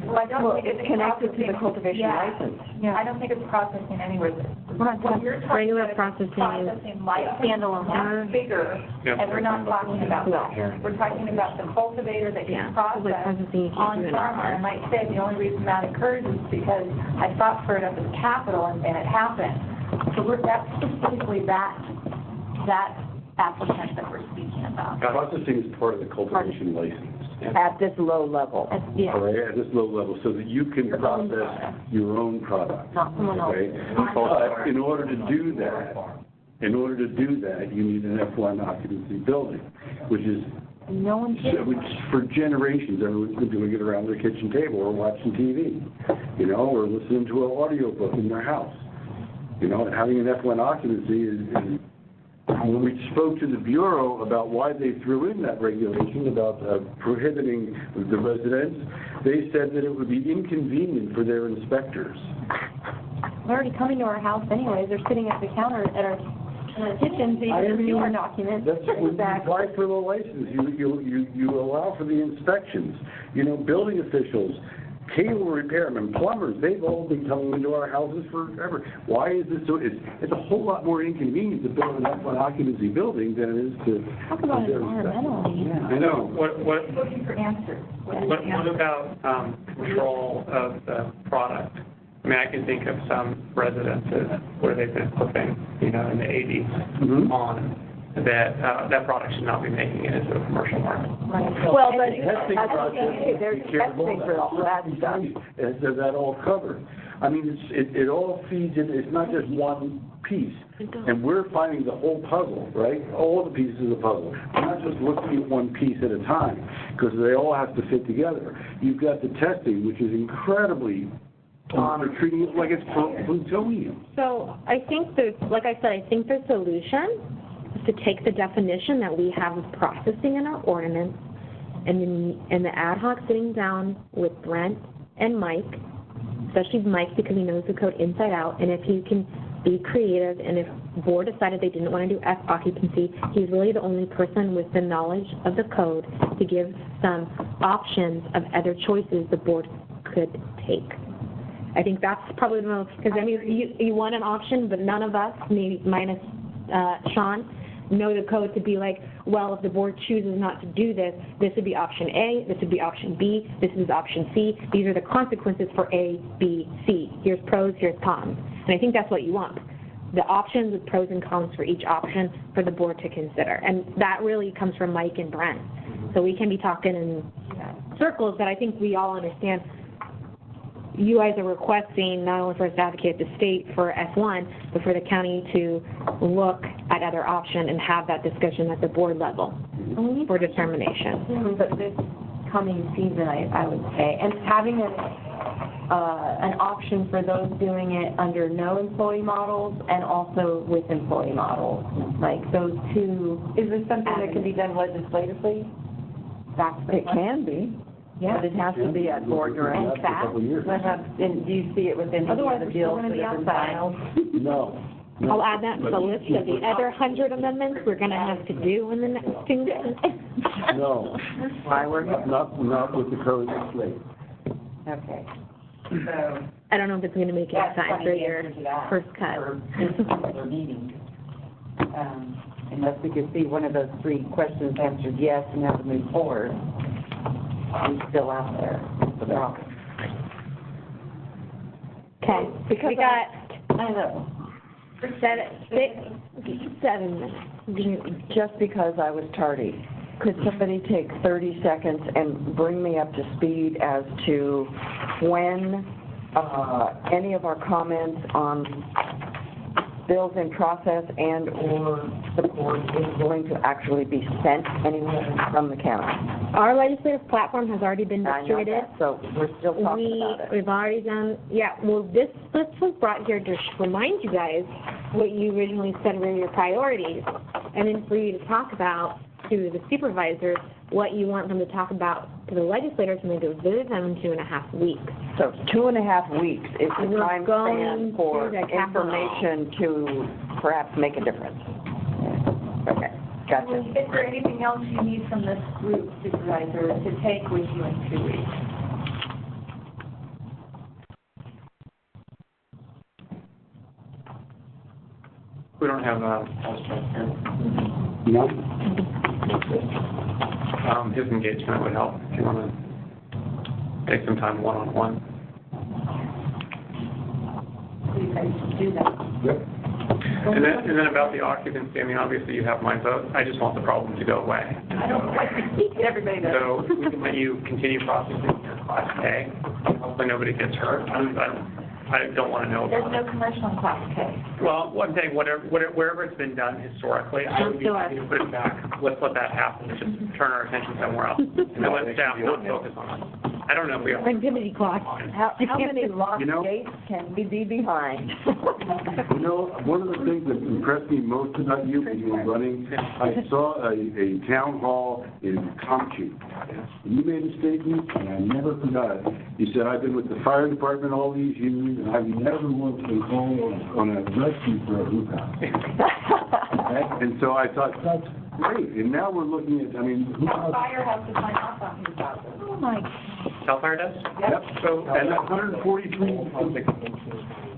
Well, I don't think it's connected to the cultivation license. Yeah, I don't think it's processing anywhere. What you're talking Regular about is processing like standalone, that's bigger, Yeah. and we're not talking about that here. We're talking about the cultivator that can public process processing you can't do on in farmer. our I might say the only reason that occurs is because I fought for it up at the Capitol and it happened. So that's specifically that applicant that we're speaking about. Processing is part of the cultivation license. At this low level. Yeah. All right, at this low level, so that you can process your own product. Not someone else. Okay? But in order to do that, you need an F1 occupancy building, which is, which for generations, everyone's been doing it around their kitchen table or watching TV, or listening to an audiobook in their house. And having an F1 occupancy is when we spoke to the Bureau about why they threw in that regulation about prohibiting the residents, they said that it would be inconvenient for their inspectors. They're already coming to our house anyways. They're sitting at the counter at our kitchens, they review our documents. That's when you apply for the license, you allow for the inspections. You know, building officials, cable repairmen, plumbers, they've all been coming into our houses forever. Why is this so, it's a whole lot more inconvenient to build an F1 occupancy building than it is to. Talk about environmentally. Yeah, I know. Looking for answers. What about control of the product? I mean, I can think of some residences where they've been flipping, you know, in the 80s on that product should not be making it into a commercial market. Well, but Testing process, there's be careful. testing for all that stuff. Is that all covered? I mean, it all feeds in, it's not just one piece. And we're finding the whole puzzle, right? All the pieces of the puzzle. We're not just looking at one piece at a time, because they all have to fit together. You've got the testing, which is incredibly, they're treating it like it's plutonium. So I think like I said, I think the solution is to take the definition that we have of processing in our ordinance and the ad hoc sitting down with Brent and Mike, especially Mike because he knows the code inside out, and if he can be creative, and if board decided they didn't want to do F occupancy, he's really the only person with the knowledge of the code to give some options of other choices the board could take. I think that's probably the most, because I mean, you want an option, but none of us, maybe minus Sean, know the code to be like, well, if the board chooses not to do this, this would be option A, this would be option B, this is option C. These are the consequences for A, B, C. Here's pros, here's cons. And I think that's what you want. The options with pros and cons for each option for the board to consider. And that really comes from Mike and Brent. So we can be talking in circles, but I think we all understand you guys are requesting not only for us to advocate the state for S1, but for the county to look at other options and have that discussion at the board level for determination. But this coming season, I would say, and having an option for those doing it under no employee models and also with employee models, like those two. Is this something that can be done legislatively? It can be. Yeah. But it has to be at board direction. In fact, And do you see it within the Otherwise, other we're still bills going to that be have been outside. filed? No. I'll add that to the list of the other 100 amendments we're going to have to do in the next 2 months. No. Why we're here. Not with the current slate. Okay. So, I don't know if it's going to make it in that's time funny for the your answer to that first cut. for this particular meeting. Unless we could see one of those three questions answered yes and have to move forward. He's still out there. That's the problem. Okay, Because we got I know. 7 minutes. Just because I was tardy, could somebody take 30 seconds and bring me up to speed as to when any of our comments on bills in process and or the board is going to actually be sent anywhere from the county? Our legislative platform has already been I know distributed. that, so we're still talking about it. We've already done, this was brought here to remind you guys what you originally said were your priorities, and then for you to talk about to the supervisors what you want them to talk about to the legislators when they go visit them in 2.5 weeks. So 2.5 weeks is the We're time going span for through the capital. information to perhaps make a difference. Okay, gotcha. Is there anything else you need from this group, supervisor, to take with you in 2 weeks? We don't have here. No? His engagement would help if you want to take some time one-on-one. Please, I should do that. Yep. And then about the occupancy, I mean, obviously you have my vote. I just want the problem to go away. I don't like to speak, everybody does. So we can let you continue processing your Class K. Hopefully nobody gets hurt. I don't want to know There's about no it. commercial in Class K. Well, one thing, wherever it's been done historically, I would be happy to put it back. Let's let that happen. Just turn our attention somewhere else. And let staff not focus on it. I don't know if we have. Activity clock. How many locked gates can we be behind? You know, one of the things that impressed me most about you when you were running, I saw a town hall in Comchi. You made a statement, and I never forgot it. You said, I've been with the fire department all these years, and I've never once been called on a rescue for a hookah. And so I thought, that's great. And now we're looking at, I mean, Cal Fire has to sign off on these houses. Oh, my. CAL FIRE does? yep, So, and 143,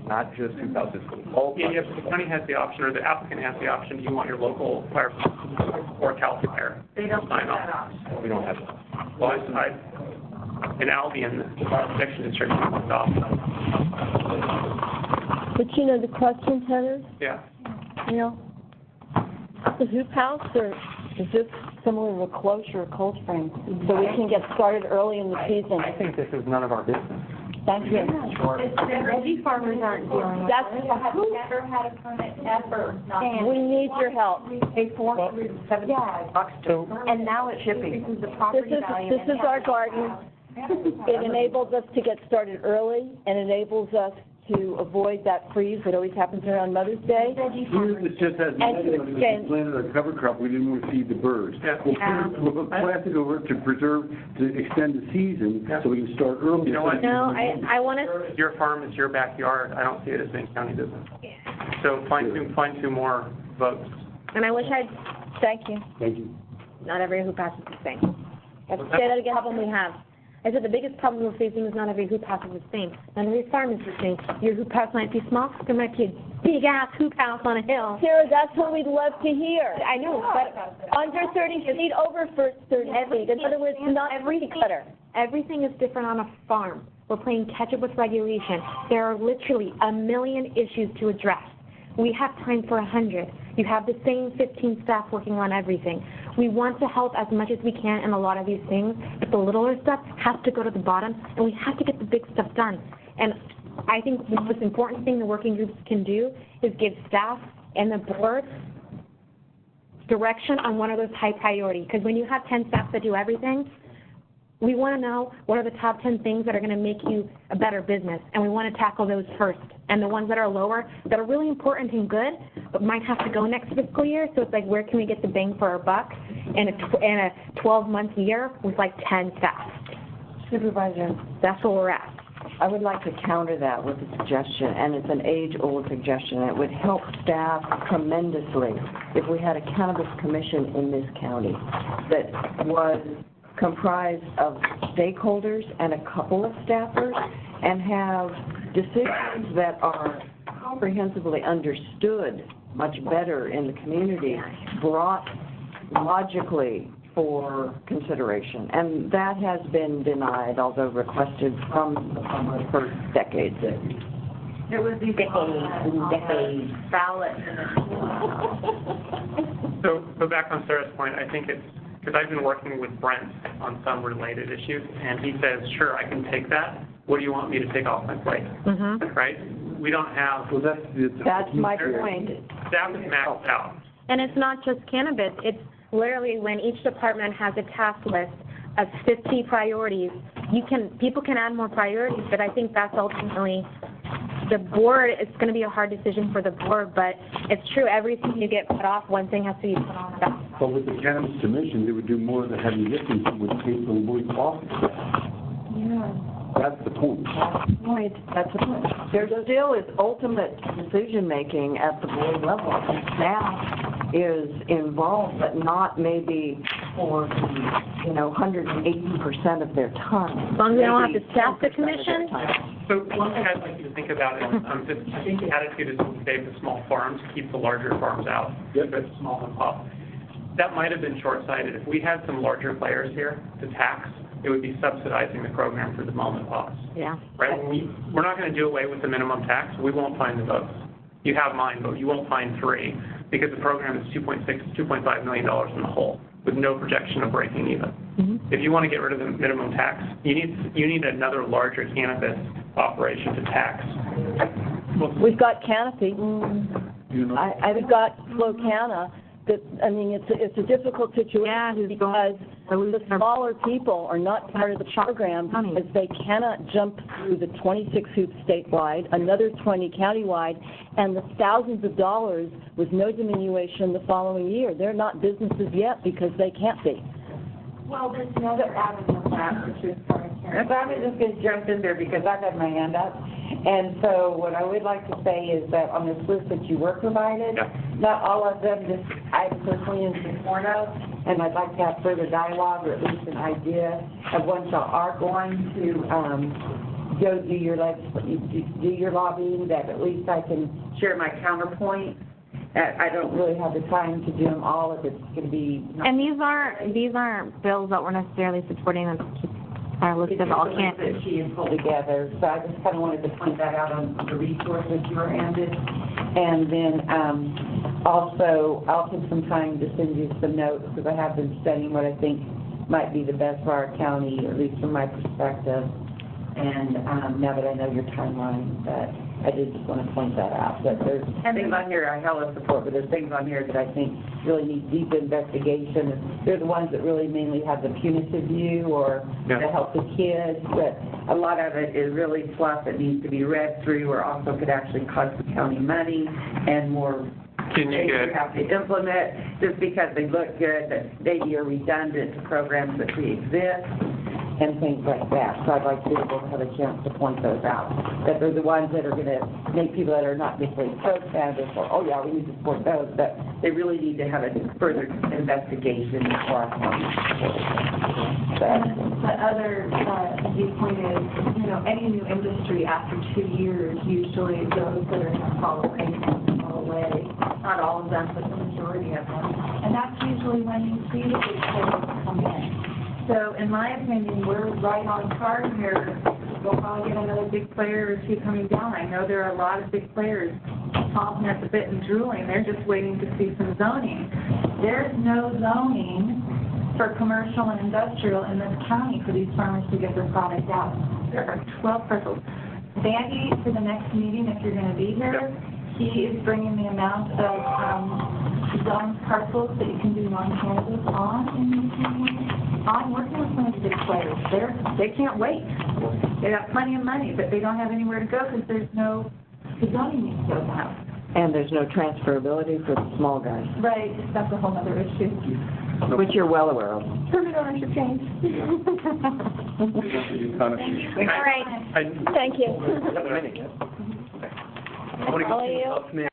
Not just 2,000, all yeah, but the county has the option, or the applicant has the option, do you want your local fire or CAL FIRE? They don't Sign sign off. off. we don't have that. Well, in Albion, the fire protection district is off. But you know, the question, Heather, Yeah. you know, the hoop house, or is this similar to a closure of Cold Spring? So we can get started early in the season. I think this is none of our business. Thank you. Veggie farmers aren't dealing with That's, it. I've never had a permit ever. Not we need your help. We pay $475 to And now it shipping. increases the This property is, value. this is our garden. It enables us to get started early and enables us to avoid that freeze that always happens around Mother's Day. here it just has, if we planted a cover crop, we didn't want to feed the birds. Yeah. We'll plant it over to preserve, to extend the season, so we can start early. You know what? No, I want to, Your farm is your backyard. I don't see it as being county business. So find two more votes. and I wish I'd, Thank you. Thank you. not every hoop house is the same. Let's say that again, problem we have. I said the biggest problem we're facing is not every hoop house is the same. Not every farm is the same. Your hoop house might be small, there might be a big-ass hoop house on a hill. Sarah, that's what we'd love to hear. I know, but Under 30 feet, over for 30 feet. In other words, not cookie cutter. everything is different on a farm. We're playing catch-up with regulation. There are literally a million issues to address. We have time for 100. You have the same 15 staff working on everything. We want to help as much as we can in a lot of these things, but the littler stuff has to go to the bottom, and we have to get the big stuff done. And I think the most important thing the working groups can do is give staff and the board direction on one of those high priorities. Because when you have 10 staff that do everything, we want to know what are the top 10 things that are going to make you a better business, and we want to tackle those first. And the ones that are lower, that are really important and good, but might have to go next fiscal year, so it's like, where can we get the bang for our buck in a 12-month year with like 10 staff? Supervisor, That's where we're at. I would like to counter that with a suggestion, and it's an age-old suggestion. It would help staff tremendously if we had a cannabis commission in this county that was comprised of stakeholders and a couple of staffers, and have decisions that are comprehensively understood much better in the community, brought logically for consideration. And that has been denied, although requested from the public for decades. It was these decades ballot. So back on Sarah's point, I think it's, because I've been working with Brent on some related issues, and he says, sure, I can take that. What do you want me to take off my plate? Mm-hmm. Right? We don't have, Well, That's my point. staff is maxed out. And it's not just cannabis. It's literally when each department has a task list of 50 priorities. People can add more priorities, but I think that's ultimately the board. It's going to be a hard decision for the board, but it's true. Everything you get put off, one thing has to be put on back. But with the cannabis commission, they would do more of the heavy lifting, it would take the weight off. Yeah. That's the point. That's the point. There still is ultimate decision-making at the board level. Staff is involved, but not maybe for, 180% of their time. As long as they don't have to staff the commission. So one thing I'd like you to think about is, I think the attitude is to save the small farms, keep the larger farms out, keep it small and pop. That might have been short-sighted. If we had some larger players here to tax, it would be subsidizing the program for the mom and pops. Yeah. Right? We're not going to do away with the minimum tax. We won't find the votes. You have mine, but you won't find 3 because the program is $2.5 million in the hole with no projection of breaking even. Mm-hmm. If you want to get rid of the minimum tax, you need another larger cannabis operation to tax. We've got Canopy. I've got Flocana. It's a difficult situation because the smaller people are not part of the program as they cannot jump through the 26 hoops statewide, another 20 countywide, and the thousands of dollars with no diminution the following year. They're not businesses yet because they can't be. Well, there's another avenue of that, which is part of And so I'm just going to jump in there because I've had my hand up. And so what I would like to say is that on this list that you were provided, not all of them just I personally am in support of, and I'd like to have further dialogue or at least an idea of once y'all are going to go do your lobbying, that at least I can share my counterpoint. I don't really have the time to do them all if it's going to be. And these aren't bills that we're necessarily supporting. That's just our list of all can't. That she has pulled together. So I just kind of wanted to point that out on the resources you were handed. And then also, I'll take some time to send you some notes because I have been studying what I think might be the best for our county, at least from my perspective. And now that I know your timeline, that I did just want to point that out. That there's things on here I hella support, but there's things on here that I think really need deep investigation. They're the ones that really mainly have the punitive view or to help the kids, but a lot of it is really fluff that needs to be read through or also could actually cost the county money and more things you have to implement just because they look good, that maybe are redundant to programs that pre-exist and things like that. So I'd like to be able to have a chance to point those out. That they're the ones that are going to make people that are not necessarily pro-cannabis or, oh yeah, we need to support those, but they really need to have a further investigation before our county. The other viewpoint is, any new industry after 2 years, usually those that are going to fall away, not all of them, but the majority of them. And that's usually when you see the big players come in. So in my opinion, we're right on target here. We'll probably get another big player or two coming down. I know there are a lot of big players chomping at the bit and drooling. They're just waiting to see some zoning. There's no zoning for commercial and industrial in this county for these farmers to get their product out. There are 12 parcels. Vandy, for the next meeting, if you're going to be here, he is bringing the amount of zone parcels that you can do non-cannabis on in these communities. I'm working with some of the big players. They can't wait. They have plenty of money, but they don't have anywhere to go because there's no zoning needs to go down. And there's no transferability for the small guys. Right, that's a whole other issue. Which you're well aware of. Permit ownership change. All right. Thank you. I want to go to Huffman.